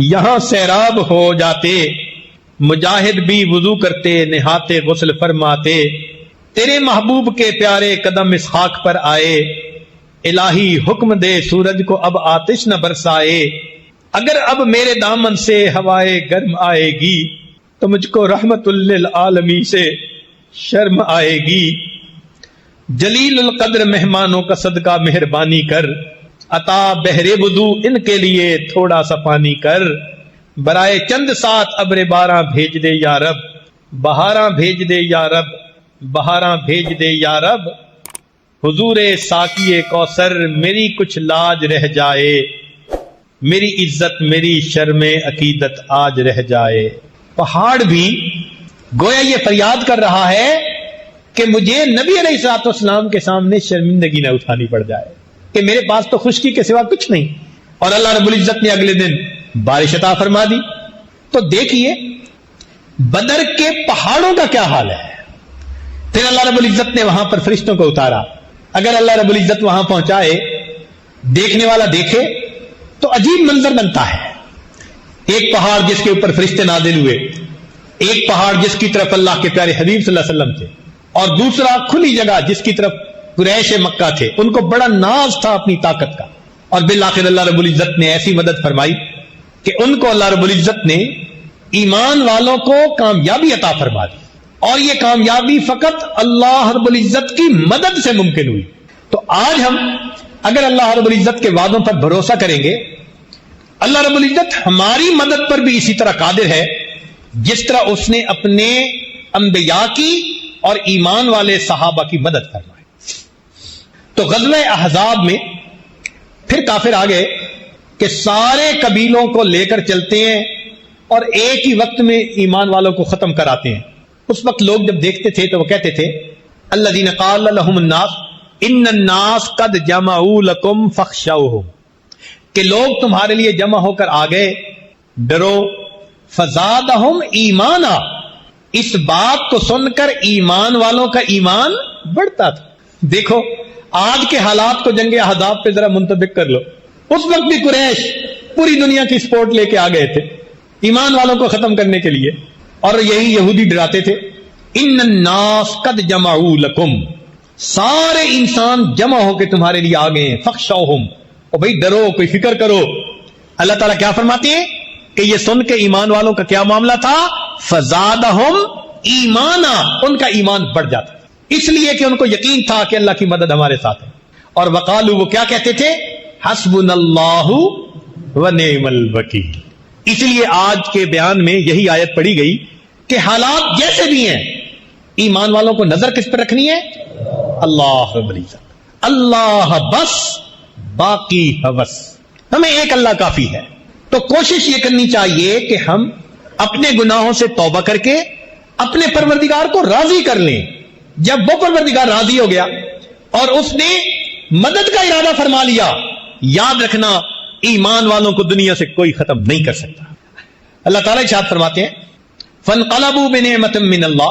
یہاں سیراب ہو جاتے، مجاہد بھی وضو کرتے نہاتے غسل فرماتے، تیرے محبوب کے پیارے قدم اس خاک پر آئے، الہی حکم دے سورج کو اب آتش نہ برسائے، اگر اب میرے دامن سے ہوائے گرم آئے گی تو مجھ کو رحمت للعالمین سے شرم آئے گی، جلیل القدر مہمانوں کا صدقہ مہربانی کر، عطا بہرے وضو ان کے لیے تھوڑا سا پانی کر، برائے چند ساتھ ابر باراں بھیج دے یا رب، بہاراں بھیج دے یا رب، بہاراں بھیج دے یا رب، حضور ساقی کوثر میری کچھ لاج رہ جائے، میری عزت میری شرم عقیدت آج رہ جائے۔ پہاڑ بھی گویا یہ فریاد کر رہا ہے کہ مجھے نبی علیہ الصلوۃ والسلام کے سامنے شرمندگی نہ اٹھانی پڑ جائے کہ میرے پاس تو خشکی کے سوا کچھ نہیں، اور اللہ رب العزت نے اگلے دن بارش عطا فرما دی۔ تو دیکھیے بدر کے پہاڑوں کا کیا حال ہے، پھر اللہ رب العزت نے وہاں پر فرشتوں کو اتارا، اگر اللہ رب العزت وہاں پہنچائے دیکھنے والا دیکھے تو عجیب منظر بنتا ہے، ایک پہاڑ جس کے اوپر فرشتے نازل ہوئے، ایک پہاڑ جس کی طرف اللہ کے پیارے حبیب صلی اللہ علیہ وسلم تھے، اور دوسرا کھلی جگہ جس کی طرف قریش مکہ تھے، ان کو بڑا ناز تھا اپنی طاقت کا، اور بالآخر اللہ رب العزت نے ایسی مدد فرمائی کہ ان کو اللہ رب العزت نے ایمان والوں کو کامیابی عطا فرما دی، اور یہ کامیابی فقط اللہ رب العزت کی مدد سے ممکن ہوئی۔ تو آج ہم اگر اللہ رب العزت کے وعدوں پر بھروسہ کریں گے، اللہ رب العزت ہماری مدد پر بھی اسی طرح قادر ہے جس طرح اس نے اپنے انبیاء کی اور ایمان والے صحابہ کی مدد فرمائی۔ تو غزوہ احزاب میں پھر کافر آ گئے کہ سارے قبیلوں کو لے کر چلتے ہیں اور ایک ہی وقت میں ایمان والوں کو ختم کراتے ہیں۔ اس وقت لوگ جب دیکھتے تھے تو وہ کہتے تھے الذین قال لهم الناس ان الناس قد جمعوا لكم فاخشوهم، کہ لوگ تمہارے لیے جمع ہو کر آ گئے، ڈرو، فزادہم ایمانا، اس بات کو سن کر ایمان والوں کا ایمان بڑھتا تھا۔ دیکھو آج کے حالات کو جنگ احزاب پہ ذرا منطبق کر لو، اس وقت بھی قریش پوری دنیا کی سپورٹ لے کے آ گئے تھے ایمان والوں کو ختم کرنے کے لیے، اور یہی یہودی ڈراتے تھے ان الناس قد جمعوا لکم، سارے انسان جمع ہو کے تمہارے لیے آ گئے ہیں، فخشوہم، اور بھائی ڈرو، کوئی فکر کرو۔ اللہ تعالیٰ کیا فرماتے ہیں کہ یہ سن کے ایمان والوں کا کیا معاملہ تھا، فزادہم ایمانا، ان کا ایمان بڑھ جاتا، اس لیے کہ ان کو یقین تھا کہ اللہ کی مدد ہمارے ساتھ ہے۔ اور وقالو، وہ کیا کہتے تھے، حسبنا اللہ ونعم الوکیل۔ اس لیے آج کے بیان میں یہی آیت پڑھی گئی کہ حالات جیسے بھی ہیں ایمان والوں کو نظر کس پر رکھنی ہے، اللہ رب العزت، اللہ بس، باقی ہوس، ہمیں ایک اللہ کافی ہے۔ تو کوشش یہ کرنی چاہیے کہ ہم اپنے گناہوں سے توبہ کر کے اپنے پروردگار کو راضی کر لیں۔ جب وہ پروردگار راضی ہو گیا اور اس نے مدد کا ارادہ فرما لیا، یاد رکھنا ایمان والوں کو دنیا سے کوئی ختم نہیں کر سکتا۔ اللہ تعالیٰ ارشاد فرماتے ہیں فَانْقَلَبُوا بِنِعْمَةٍ مِّنَ اللَّهِ،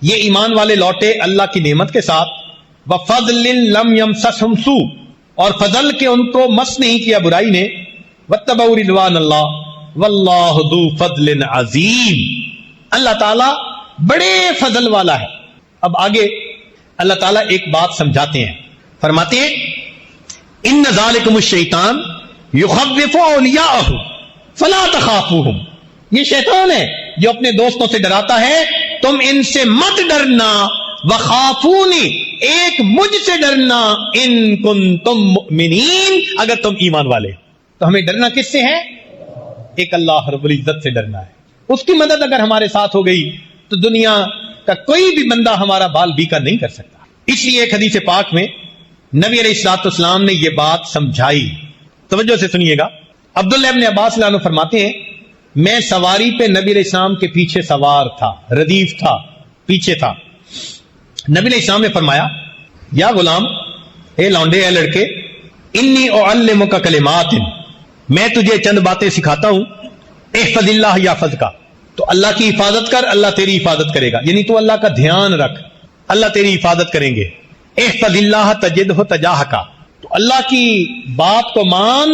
یہ ایمان والے لوٹے اللہ کی نعمت کے ساتھ، وَفَضْلٍ لَمْ يَمْسَسْهُمْ سُوءٌ، اور فضل کے ان کو مس نہیں کیا برائی نے، وَاتَّبَعُوا رِضْوَانَ اللَّهِ وَاللَّهُ ذُو فَضْلٍ عَظِيمٍ، اللہ تعالیٰ بڑے فضل والا ہے۔ اب آگے اللہ تعالیٰ ایک بات سمجھاتے ہیں، فرماتے ہیں إِنَّ ذَلِكُمُ الشَّيْطَانُ يُخَوِّفُ أَوْلِيَاءَهُ فَلَا تَخَافُوهُمْ، یہ شیطان ہے جو اپنے دوستوں سے ڈراتا ہے، تم ان سے مت ڈرنا، وَخَافُونِ، ایک مجھ سے ڈرنا، إِن كُنتُم مُؤْمِنِينَ، اگر تم ایمان والے۔ تو ہمیں ڈرنا کس سے ہے؟ ایک اللہ رب العزت سے ڈرنا ہے۔ اس کی مدد اگر ہمارے ساتھ ہو گئی تو دنیا کا کوئی بھی بندہ ہمارا بال بیکا نہیں کر سکتا۔ اس لیے ایک حدیث پاک میں نبی علیہ الصلوۃ والسلام نے یہ بات سمجھائی، توجہ سے سنیے گا۔ عبداللہ ابن عباس رضی اللہ عنہ فرماتے ہیں میں سواری پہ نبی علیہ السلام کے پیچھے سوار تھا، ردیف تھا، پیچھے تھا۔ نبی علیہ السلام نے فرمایا یا غلام، اے لونڈے، اے لڑکے، انی اعلمک کلمات، میں تجھے چند باتیں سکھاتا ہوں، احفظ اللہ یحفظک، تو اللہ کی حفاظت کر، اللہ تیری حفاظت کرے گا، یعنی تو اللہ کا دھیان رکھ، اللہ تیری حفاظت کریں گے۔ احفظ اللہ تجدہ تجاہک، تو اللہ کی بات کو مان،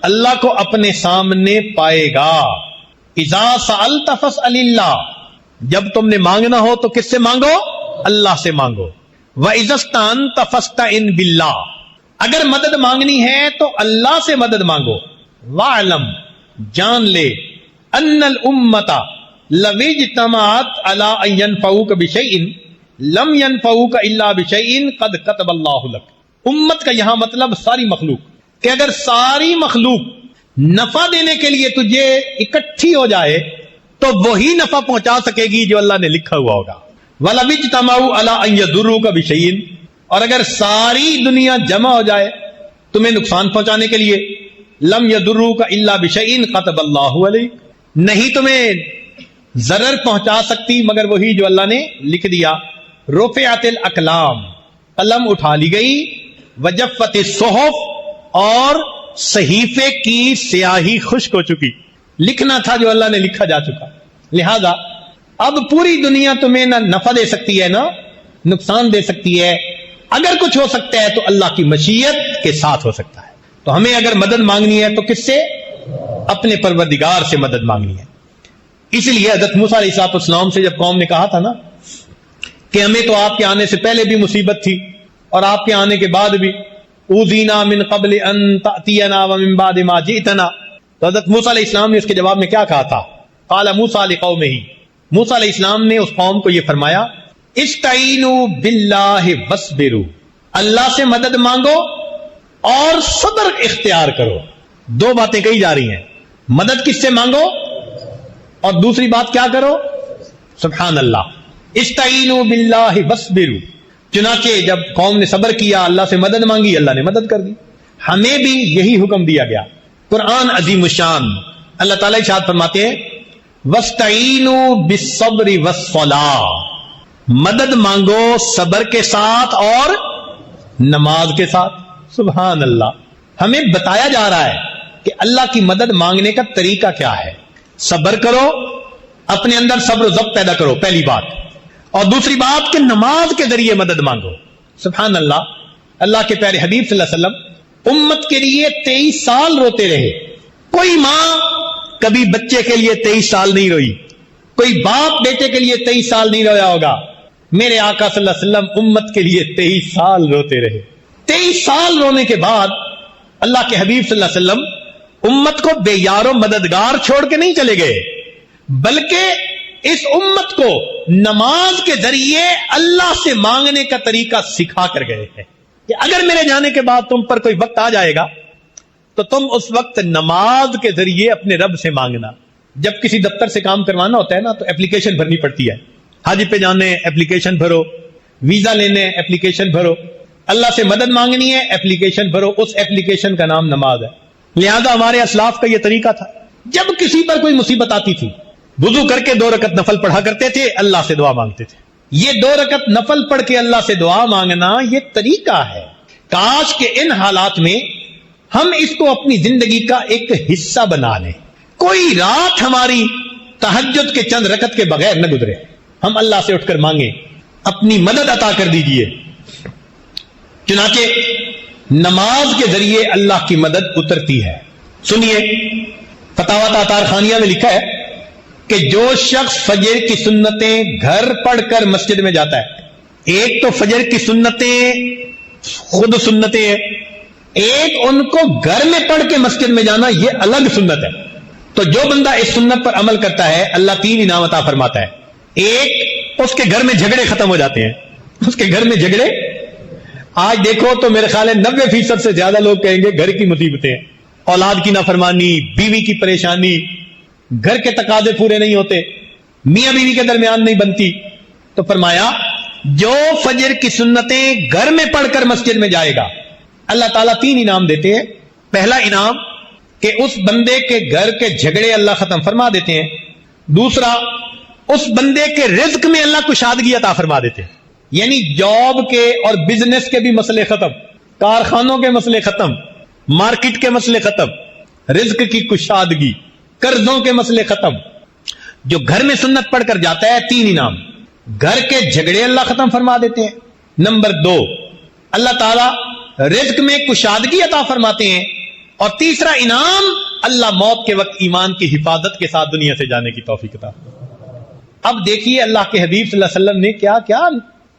اللہ کو اپنے سامنے پائے گا۔ اذا سألت فاسأل اللہ، جب تم نے مانگنا ہو تو کس سے مانگو؟ اللہ سے مانگو۔ وَإِذَا اسْتَعَنْتَ فَاسْتَعِنْ بِاللَّهِ، اگر مدد مانگنی ہے تو اللہ سے مدد مانگو۔ وَاعْلَمْ، جان لے، أَنَّ الْأُمَّةَ لَوِ اجْتَمَعَتْ عَلَىٰ أَن يَنفَعُوكَ بِشَيْءٍ لَمْ يَنفَعُوكَ إِلَّا بِشَيْءٍ قَدْ كَتَبَ اللَّهُ لَكَ، امت کا یہاں مطلب ساری مخلوق، کہ اگر ساری مخلوق نفع دینے کے لیے تجھے اکٹھی ہو جائے تو وہی نفع پہنچا سکے گی جو اللہ نے لکھا ہوا ہوگا۔ وَلَوِ اجْتَمَعُوا عَلَىٰ أَن يَضُرُّوكَ بِشَيْءٍ، اور اگر ساری دنیا جمع ہو جائے تمہیں نقصان پہنچانے کے لیے، لَمْ يَضُرُّوكَ إِلَّا بِشَيْءٍ كَتَبَ اللَّهُ عَلَيْكَ، نہیں تمہیں ضرر پہنچا سکتی مگر وہی جو اللہ نے لکھ دیا۔ رُفِعَتِ الْأَقْلَامُ، قلم اٹھا لی گئی، وَجَفَّتِ الصُّحُفُ، اور صحیفے کی سیاہی خشک ہو چکی، لکھنا تھا جو اللہ نے لکھا جا چکا۔ لہذا اب پوری دنیا تمہیں نہ نفع دے سکتی ہے نہ نقصان دے سکتی ہے، اگر کچھ ہو سکتا ہے تو اللہ کی مشیت کے ساتھ ہو سکتا ہے۔ تو ہمیں اگر مدد مانگنی ہے تو کس سے؟ اپنے پروردگار سے مدد مانگنی ہے۔ اس لیے حضرت موسیٰ علیہ السلام سے جب قوم نے کہا تھا نا کہ ہمیں تو آپ کے آنے سے پہلے بھی مصیبت تھی اور آپ کے آنے کے بعد بھی، اوذینا من قبل ان تأتینا ومن بعد ما جئتنا، تو حضرت موسیٰ علیہ السلام نے اس کے جواب میں کیا کہا تھا؟ قال موسیٰ لقومہ، موسیٰ علیہ السلام نے اس قوم کو یہ فرمایا استعینوا باللہ واصبروا، اللہ سے مدد مانگو اور صبر اختیار کرو۔ دو باتیں کہی جا رہی ہیں، مدد کس سے مانگو اور دوسری بات کیا کرو؟ سبحان اللہ، استعینوا باللہ واصبروا۔ چنانچہ جب قوم نے صبر کیا، اللہ سے مدد مانگی، اللہ نے مدد کر دی۔ ہمیں بھی یہی حکم دیا گیا۔ قرآن عظیم الشان، اللہ تعالیٰ ارشاد فرماتے ہیں وَاسْتَعِینُوا بِالصَّبْرِ وَالصَّلَاةِ، مدد مانگو صبر کے ساتھ اور نماز کے ساتھ۔ سبحان اللہ، ہمیں بتایا جا رہا ہے کہ اللہ کی مدد مانگنے کا طریقہ کیا ہے۔ صبر کرو، اپنے اندر صبر و ضبط پیدا کرو، پہلی بات، اور دوسری بات کہ نماز کے ذریعے مدد مانگو۔ سبحان اللہ، اللہ کے پیارے حبیب صلی اللہ علیہ وسلم امت کے لیے 23 سال روتے رہے۔ کوئی ماں کبھی بچے کے لیے 23 سال نہیں روئی، کوئی باپ بیٹے کے لیے 23 سال نہیں رویا ہوگا۔ میرے آقا صلی اللہ علیہ وسلم امت کے لیے 23 سال روتے رہے۔ 23 سال رونے کے بعد اللہ کے حبیب صلی اللہ علیہ وسلم امت کو بے یار و مددگار چھوڑ کے نہیں چلے گئے، بلکہ اس امت کو نماز کے ذریعے اللہ سے مانگنے کا طریقہ سکھا کر گئے ہیں کہ اگر میرے جانے کے بعد تم پر کوئی وقت آ جائے گا تو تم اس وقت نماز کے ذریعے اپنے رب سے مانگنا۔ جب کسی دفتر سے کام کروانا ہوتا ہے نا تو اپلیکیشن بھرنی پڑتی ہے، حج پہ جانے اپلیکیشن بھرو، ویزا لینے اپلیکیشن بھرو، اللہ سے مدد مانگنی ہے اپلیکیشن بھرو، اس اپلیکیشن کا نام نماز ہے۔ لہذا ہمارے اسلاف کا یہ طریقہ تھا، جب کسی پر کوئی مصیبت آتی تھی وضو کر کے 2 رکعت نفل پڑھا کرتے تھے، اللہ سے دعا مانگتے تھے۔ یہ 2 رکعت نفل پڑھ کے اللہ سے دعا مانگنا یہ طریقہ ہے. کاش کہ ان حالات میں ہم اس کو اپنی زندگی کا ایک حصہ بنا لیں. کوئی رات ہماری تہجد کے چند رکعت کے بغیر نہ گزرے. ہم اللہ سے اٹھ کر مانگیں اپنی مدد عطا کر دیجئے. چنانچہ نماز کے ذریعے اللہ کی مدد اترتی ہے. سنیے فتاوی تاتار خانیہ میں لکھا ہے کہ جو شخص فجر کی سنتیں گھر پڑھ کر مسجد میں جاتا ہے، ایک تو فجر کی سنتیں خود سنتیں ہیں، ایک ان کو گھر میں پڑھ کے مسجد میں جانا یہ الگ سنت ہے. تو جو بندہ اس سنت پر عمل کرتا ہے اللہ 3 انعام عطا فرماتا ہے. ایک، اس کے گھر میں جھگڑے ختم ہو جاتے ہیں. اس کے گھر میں جھگڑے آج دیکھو تو میرے خیال ہے 90% سے زیادہ لوگ کہیں گے گھر کی مصیبتیں، اولاد کی نافرمانی، بیوی کی پریشانی، گھر کے تقاضے پورے نہیں ہوتے، میاں بیوی کے درمیان نہیں بنتی. تو فرمایا جو فجر کی سنتیں گھر میں پڑھ کر مسجد میں جائے گا اللہ تعالیٰ 3 انعام دیتے ہیں. پہلا انعام کہ اس بندے کے گھر کے جھگڑے اللہ ختم فرما دیتے ہیں. دوسرا، اس بندے کے رزق میں اللہ کشادگی عطا فرما دیتے ہیں. یعنی جاب کے اور بزنس کے بھی مسئلے ختم، کارخانوں کے مسئلے ختم، مارکیٹ کے مسئلے ختم، رزق کی کشادگی، قرضوں کے مسئلے ختم. جو گھر میں سنت پڑھ کر جاتا ہے 3 انعام. گھر کے جھگڑے اللہ ختم فرما دیتے ہیں. نمبر 2، اللہ تعالیٰ رزق میں کشادگی عطا فرماتے ہیں. اور تیسرا انعام، اللہ موت کے وقت ایمان کی حفاظت کے ساتھ دنیا سے جانے کی توفیق عطا. اب دیکھیے اللہ کے حبیب صلی اللہ علیہ وسلم نے کیا کیا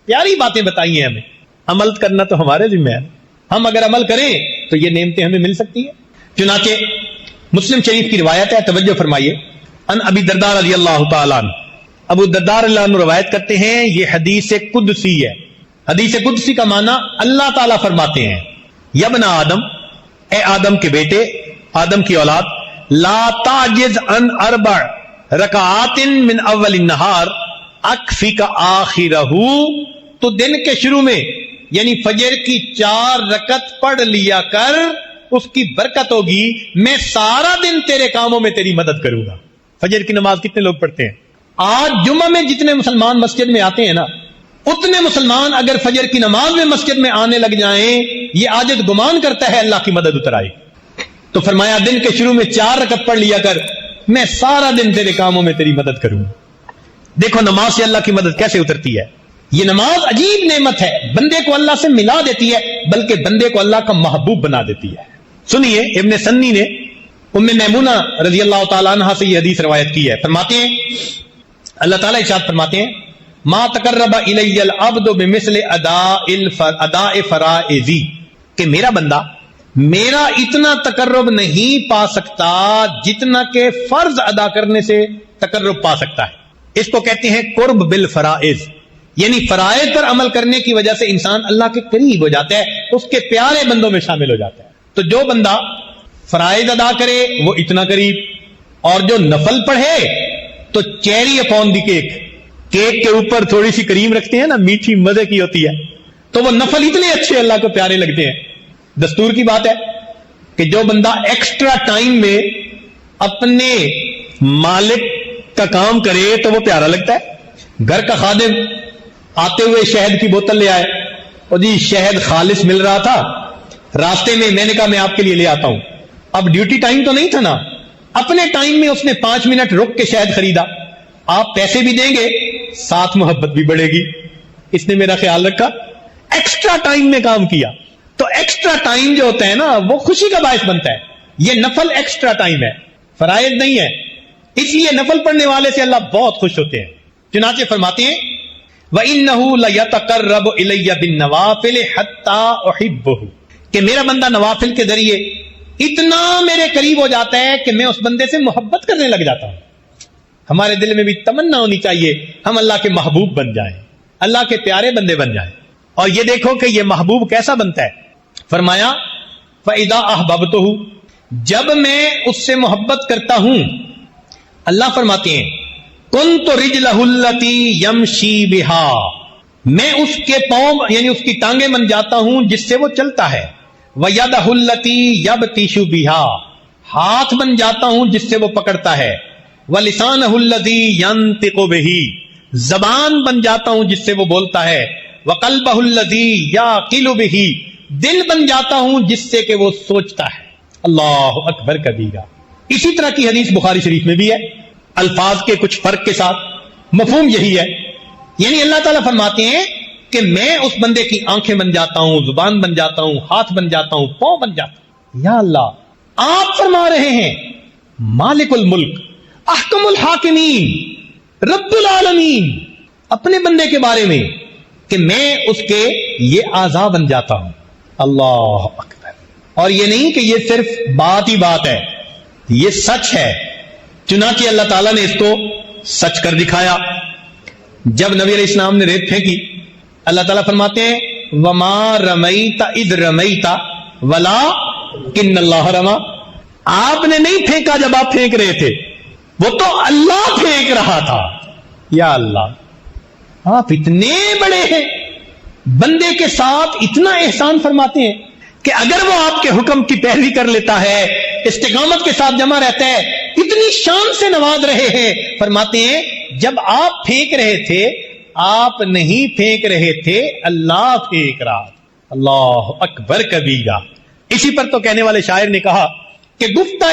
پیاری باتیں بتائی ہیں. ہمیں عمل کرنا تو ہمارے ذمہ ہے. ہم اگر عمل کریں تو یہ نعمتیں ہمیں مل سکتی ہیں. چنانچہ مسلم شریف کی روایت ہے، توجہ فرمائیے. ان ابی الدرداء رضی اللہ تعالیٰ عنہ، ابو الدرداء رضی اللہ عنہ روایت کرتے ہیں، یہ حدیث قدسی ہے. حدیث قدسی کا معنی اللہ تعالیٰ فرماتے ہیں، یا ابن آدم، اے آدم کے بیٹے، آدم کی اولاد، لا تعجز عن 4 رکعات من اول النہار اکفیک آخرہ، تو دن کے شروع میں یعنی فجر کی 4 رکعت پڑھ لیا کر، اس کی برکت ہوگی، میں سارا دن تیرے کاموں میں تیری مدد کروں گا. فجر کی نماز کتنے لوگ پڑھتے ہیں؟ آج جمعہ میں جتنے مسلمان مسجد میں آتے ہیں نا، اتنے مسلمان اگر فجر کی نماز میں مسجد میں آنے لگ جائیں، یہ عاجز گمان کرتا ہے اللہ کی مدد اتر آئے. تو فرمایا دن کے شروع میں 4 رکعت پڑھ لیا کر، میں سارا دن تیرے کاموں میں تیری مدد کروں. دیکھو نماز سے اللہ کی مدد کیسے اترتی ہے. یہ نماز عجیب نعمت ہے، بندے کو اللہ سے ملا دیتی ہے، بلکہ بندے کو اللہ کا محبوب بنا دیتی ہے. سنیے ابن سنی نے ام میمونہ رضی اللہ تعالیٰ عنہ سے یہ حدیث روایت کی ہے. فرماتے ہیں اللہ تعالیٰ ارشاد فرماتے ہیں، ما تقرب الی العبد بمثل اداء فرائضی، کہ میرا بندہ میرا اتنا تقرب نہیں پا سکتا جتنا کہ فرض ادا کرنے سے تقرب پا سکتا ہے. اس کو کہتے ہیں قرب بالفرائض، یعنی فرائض پر عمل کرنے کی وجہ سے انسان اللہ کے قریب ہو جاتا ہے، اس کے پیارے بندوں میں شامل ہو جاتا ہے. تو جو بندہ فرائض ادا کرے وہ اتنا قریب، اور جو نفل پڑھے تو چیری اپون دی کیک کے اوپر تھوڑی سی کریم رکھتے ہیں نا، میٹھی مزے کی ہوتی ہے، تو وہ نفل اتنے اچھے اللہ کو پیارے لگتے ہیں. دستور کی بات ہے کہ جو بندہ ایکسٹرا ٹائم میں اپنے مالک کا کام کرے تو وہ پیارا لگتا ہے. گھر کا خادم آتے ہوئے شہد کی بوتل لے آئے، اور جی شہد خالص مل رہا تھا، راستے میں میں نے کہا میں آپ کے لیے لے آتا ہوں. اب ڈیوٹی ٹائم تو نہیں تھا نا، اپنے ٹائم میں اس نے 5 منٹ رک کے شہد خریدا. آپ پیسے بھی دیں گے، ساتھ محبت بھی بڑھے گی. اس نے میرا خیال رکھا، ایکسٹرا ٹائم میں کام کیا. تو ایکسٹرا ٹائم جو ہوتا ہے نا وہ خوشی کا باعث بنتا ہے. یہ نفل ایکسٹرا ٹائم ہے، فرائض نہیں ہے، اس لیے نفل پڑھنے والے سے اللہ بہت خوش ہوتے ہیں. چنانچہ فرماتے ہیں وَإِنَّهُ لَيَتَقَرَّبُ إِلَيَّ بِالنَّوَافِلِ حَتَّى أُحِبَّهُ، کہ میرا بندہ نوافل کے ذریعے اتنا میرے قریب ہو جاتا ہے کہ میں اس بندے سے محبت کرنے لگ جاتا ہوں. ہمارے دل میں بھی تمنا ہونی چاہیے ہم اللہ کے محبوب بن جائیں، اللہ کے پیارے بندے بن جائیں. اور یہ دیکھو کہ یہ محبوب کیسا بنتا ہے. فرمایا فَإِذَا أَحْبَبْتُهُ، جب میں اس سے محبت کرتا ہوں، اللہ فرماتے ہیں كُنْتُ رِجْلَهُ الَّتِي يَمْشِي بِهَا، میں اس کے پاؤں یعنی اس کی ٹانگیں بن جاتا ہوں جس سے وہ چلتا ہے. وَيَدَهُ الَّتِي يَبْطِشُ بِهَا، ہاتھ بن جاتا ہوں جس سے وہ پکڑتا ہے. وَلِسَانَهُ الَّذِي يَنطِقُ بِهِ، زبان بن جاتا ہوں جس سے وہ بولتا ہے، وقلبہ الذی یعقل بہ، دل بن جاتا ہوں جس سے کہ وہ سوچتا ہے۔ اللہ اکبر کبیرہ۔ اسی طرح کی حدیث بخاری شریف میں بھی ہے، الفاظ کے کچھ فرق کے ساتھ، مفہوم یہی ہے۔ یعنی اللہ تعالیٰ فرماتے ہیں کہ میں اس بندے کی آنکھیں بن جاتا ہوں، زبان بن جاتا ہوں، ہاتھ بن جاتا ہوں، پاؤں بن جاتا ہوں۔ یا اللہ، آپ فرما رہے ہیں مالک الملک، احکم الحاکمین، رب العالمین، اپنے بندے کے بارے میں کہ میں اس کے یہ اعضاء بن جاتا ہوں۔ اللہ اکبر۔ اور یہ نہیں کہ یہ صرف بات ہی بات ہے، یہ سچ ہے۔ چنانچہ اللہ تعالیٰ نے اس کو سچ کر دکھایا۔ جب نبی علیہ السلام نے ریت پھینکی، اللہ تعالیٰ فرماتے ہیں وَمَا رَمَيْتَ إِذْ رَمَيْتَ وَلَٰكِنَّ اللَّهَ رَمَىٰ، آپ نے نہیں پھینکا جب آپ پھینک رہے تھے، وہ تو اللہ پھینک رہا تھا۔ یا اللہ، آپ اتنے بڑے ہیں، بندے کے ساتھ اتنا احسان فرماتے ہیں کہ اگر وہ آپ کے حکم کی پیروی کر لیتا ہے، استقامت کے ساتھ جمع رہتا ہے، اتنی شان سے نواز رہے ہیں۔ فرماتے ہیں جب آپ پھینک رہے تھے، آپ نہیں پھینک رہے تھے، اللہ پھینک رہا تھا۔ اللہ اکبر کبیرہ۔ اسی پر تو کہنے والے شاعر نے کہا کہ گفتہ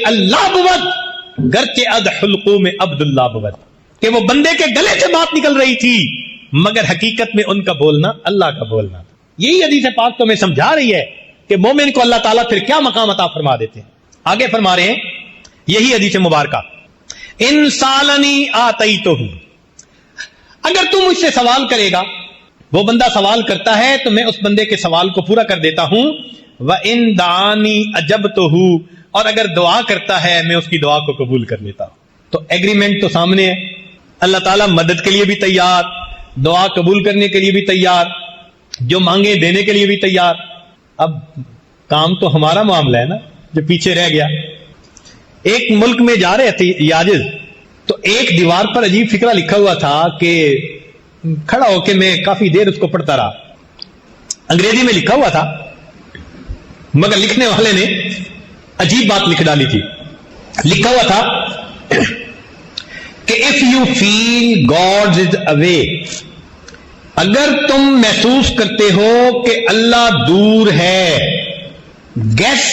اللہ بود گرچہ اد حلقوں میں عبداللہ بود، کہ وہ بندے کے گلے سے بات نکل رہی تھی مگر حقیقت میں ان کا بولنا اللہ کا بولنا تھا۔ یہی حدیث پاک تو میں سمجھا رہی ہے کہ مومن کو اللہ تعالیٰ پھر کیا مقام عطا فرما دیتے ہیں۔ آگے فرما رہے ہیں یہی حدیث مبارکہ، ان سالنی آتیتہ، اگر تم مجھ سے سوال کرے گا، وہ بندہ سوال کرتا ہے تو میں اس بندے کے سوال کو پورا کر دیتا ہوں، وَإِن دَعَانِي أَجَبْتُهُ، اور اگر دعا کرتا ہے میں اس کی دعا کو قبول کر لیتا ہوں۔ تو ایگریمنٹ تو سامنے ہے، اللہ تعالیٰ مدد کے لیے بھی تیار، دعا قبول کرنے کے لیے بھی تیار، جو مانگے دینے کے لیے بھی تیار۔ اب کام تو ہمارا معاملہ ہے نا جو پیچھے رہ گیا۔ ایک ملک میں جا رہے تھے یاجز، تو ایک دیوار پر عجیب فکرہ لکھا ہوا تھا کہ کھڑا ہو کے میں کافی دیر اس کو پڑھتا رہا، انگریزی میں لکھا ہوا تھا مگر لکھنے والے نے عجیب بات لکھ ڈالی تھی۔ لکھا ہوا تھا کہ if you feel God is away، اگر تم محسوس کرتے ہو کہ اللہ دور ہے، guess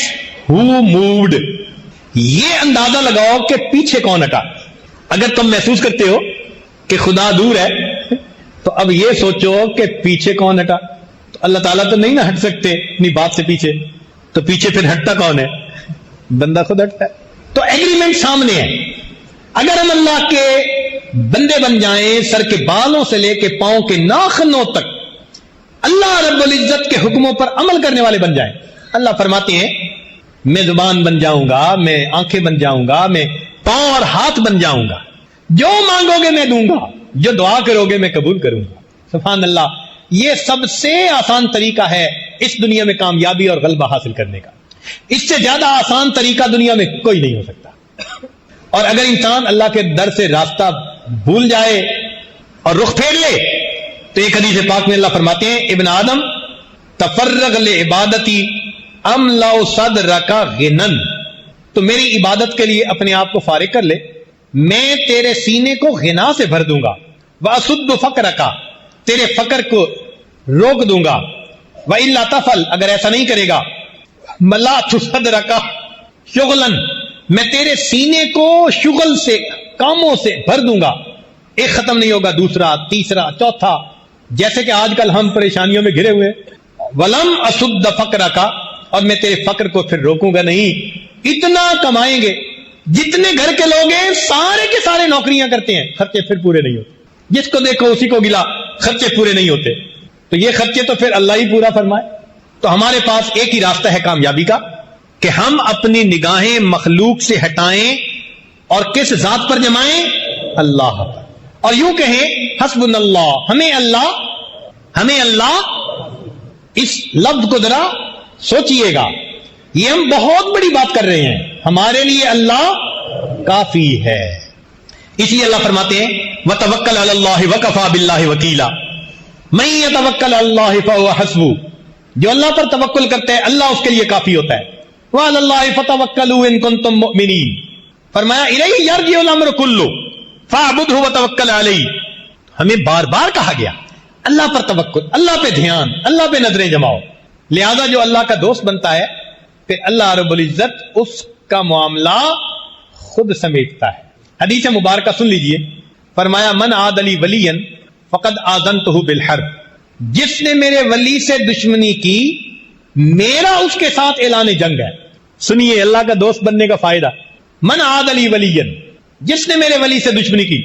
who moved، یہ اندازہ لگاؤ کہ پیچھے کون ہٹا۔ اگر تم محسوس کرتے ہو کہ خدا دور ہے تو اب یہ سوچو کہ پیچھے کون ہٹا۔ تو اللہ تعالیٰ تو نہیں نہ ہٹ سکتے اپنی بات سے پیچھے، تو پیچھے پھر ہٹتا کون ہے؟ بندہ خود ہٹتا ہے۔ تو ایگریمنٹ سامنے ہے، اگر ہم اللہ کے بندے بن جائیں، سر کے بالوں سے لے کے پاؤں کے ناخنوں تک اللہ رب العزت کے حکموں پر عمل کرنے والے بن جائیں، اللہ فرماتے ہیں میں زبان بن جاؤں گا، میں آنکھیں بن جاؤں گا، میں پاؤں اور ہاتھ بن جاؤں گا، جو مانگو گے میں دوں گا، جو دعا کرو گے میں قبول کروں گا۔ سبحان اللہ، یہ سب سے آسان طریقہ ہے اس دنیا میں کامیابی اور غلبہ حاصل کرنے کا۔ اس سے زیادہ آسان طریقہ دنیا میں کوئی نہیں ہو سکتا۔ اور اگر انسان اللہ کے در سے راستہ بھول جائے اور رخ پھیر لے تو ایک حدیث پاک میں اللہ فرماتے ہیں ابن آدم تفرغ لعبادتی املا صدرک غنن، تو میری عبادت کے لیے اپنے آپ کو فارغ کر لے، میں تیرے سینے کو غنا سے بھر دوں گا، واسد فقرک، تیرے فقر کو روک دوں گا، والا تفعل، اگر ایسا نہیں کرے گا، ملأت صدرک شغلا، میں تیرے سینے کو شغل سے، کاموں سے بھر دوں گا، ایک ختم نہیں ہوگا، دوسرا، تیسرا، چوتھا، جیسے کہ آج کل ہم پریشانیوں میں گھرے ہوئے۔ ولم اسد فقرک، اور میں تیرے فقر کو پھر روکوں گا نہیں۔ اتنا کمائیں گے، جتنے گھر کے لوگ ہیں سارے کے سارے نوکریاں کرتے ہیں، خرچے پھر پورے نہیں ہوتے، جس کو دیکھو اسی کو گلا، خرچے پورے نہیں ہوتے، تو یہ خرچے تو پھر اللہ ہی پورا فرمائے۔ تو ہمارے پاس ایک ہی راستہ ہے کامیابی کا کہ ہم اپنی نگاہیں مخلوق سے ہٹائیں اور کس ذات پر جمائیں؟ اللہ پر، اور یوں کہیں حسبنا اللہ، ہمیں اللہ، اس لفظ کو ذرا سوچئے گا، یہ ہم بہت بڑی بات کر رہے ہیں، ہمارے لیے اللہ کافی ہے۔ اسی لیے اللہ فرماتے ہیں وَتَوَكَّلْ عَلَى اللَّهِ وَكَفَى بِاللَّهِ وَكِيلًا، مَن يَتَوَكَّلْ عَلَى اللَّهِ فَهُوَ حَسْبُهُ، جو اللہ پر توکل کرتا ہے اللہ اس کے لیے کافی ہوتا ہے۔ وَعَلَى اللَّهِ فَتَوَكَّلُوا إِن كُنتُم مُؤْمِنِينَ، فرمایا الیہ یرجع الامر کلہ، فاعبدہ وتوکل علیہ. ہمیں بار بار کہا گیا اللہ پر توکل، اللہ پہ دھیان، اللہ پہ نظریں جماؤ. لہذا جو اللہ کا دوست بنتا ہے پھر اللہ رب العزت اس کا معاملہ خود سمیٹتا ہے. حدیث مبارکہ سن لیجئے، فرمایا من عاد لی ولیا فقد آذنتہ بالحرب. جس نے میرے ولی سے دشمنی کی میرا اس کے ساتھ اعلان جنگ ہے. سنیے اللہ کا دوست بننے کا فائدہ. من عاد لی ولیا، جس نے میرے ولی سے دشمنی کی،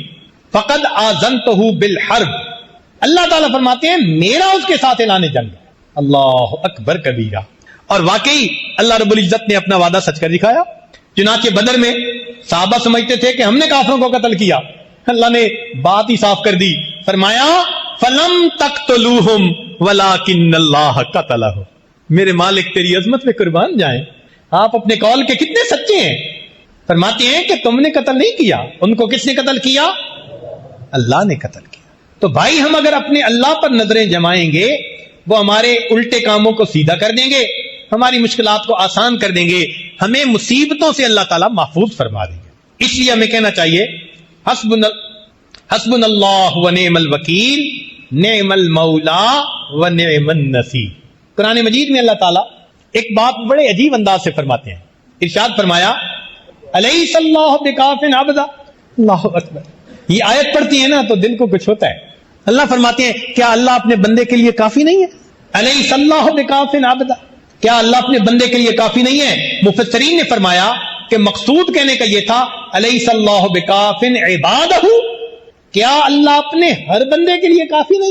فقد آذنتہ بالحرب، اللہ تعالیٰ فرماتے ہیں میرا اس کے ساتھ اعلان جنگ ہے. اللہ اکبر کبیرہ. اور واقعی اللہ رب العزت نے اپنا وعدہ سچ کر دکھایا. چنانچہ بدر میں صحابہ سمجھتے تھے کہ ہم نے کافروں کو قتل کیا، اللہ نے بات ہی صاف کر دی، فرمایا فلم تقتلوہم ولکن اللہ قتلہم. میرے مالک تیری عظمت پہ قربان جائیں، آپ اپنے قول کے کتنے سچے ہیں. فرماتے ہیں کہ تم نے قتل نہیں کیا، ان کو کس نے قتل کیا؟ اللہ نے قتل کیا. تو بھائی ہم اگر اپنے اللہ پر نظریں جمائیں گے وہ ہمارے الٹے کاموں کو سیدھا کر دیں گے، ہماری مشکلات کو آسان کر دیں گے، ہمیں مصیبتوں سے اللہ تعالیٰ محفوظ فرما دیں گے. اس لیے ہمیں کہنا چاہیے حسبنا اللہ و نعم الوکیل نعم المولا و نعم النصیر. قرآن مجید میں اللہ تعالیٰ ایک بات بڑے عجیب انداز سے فرماتے ہیں. ارشاد فرمایا الیس اللہ بکاف عبدا. اللہ اکبر. یہ آیت پڑھتی ہے نا تو دل کو کچھ ہوتا ہے. اللہ فرماتے ہیں کیا اللہ اپنے بندے کے لیے کافی نہیں ہے؟ الیس اللہ بکاف عبدا، کیا اللہ اپنے بندے کے لیے کافی نہیں ہے؟ مفسرین نے فرمایا کہ مقصود کہنے کا یہ تھا الیس اللہ بکاف عبادہ، کیا اللہ اپنے ہر بندے کے لیے کافی نہیں؟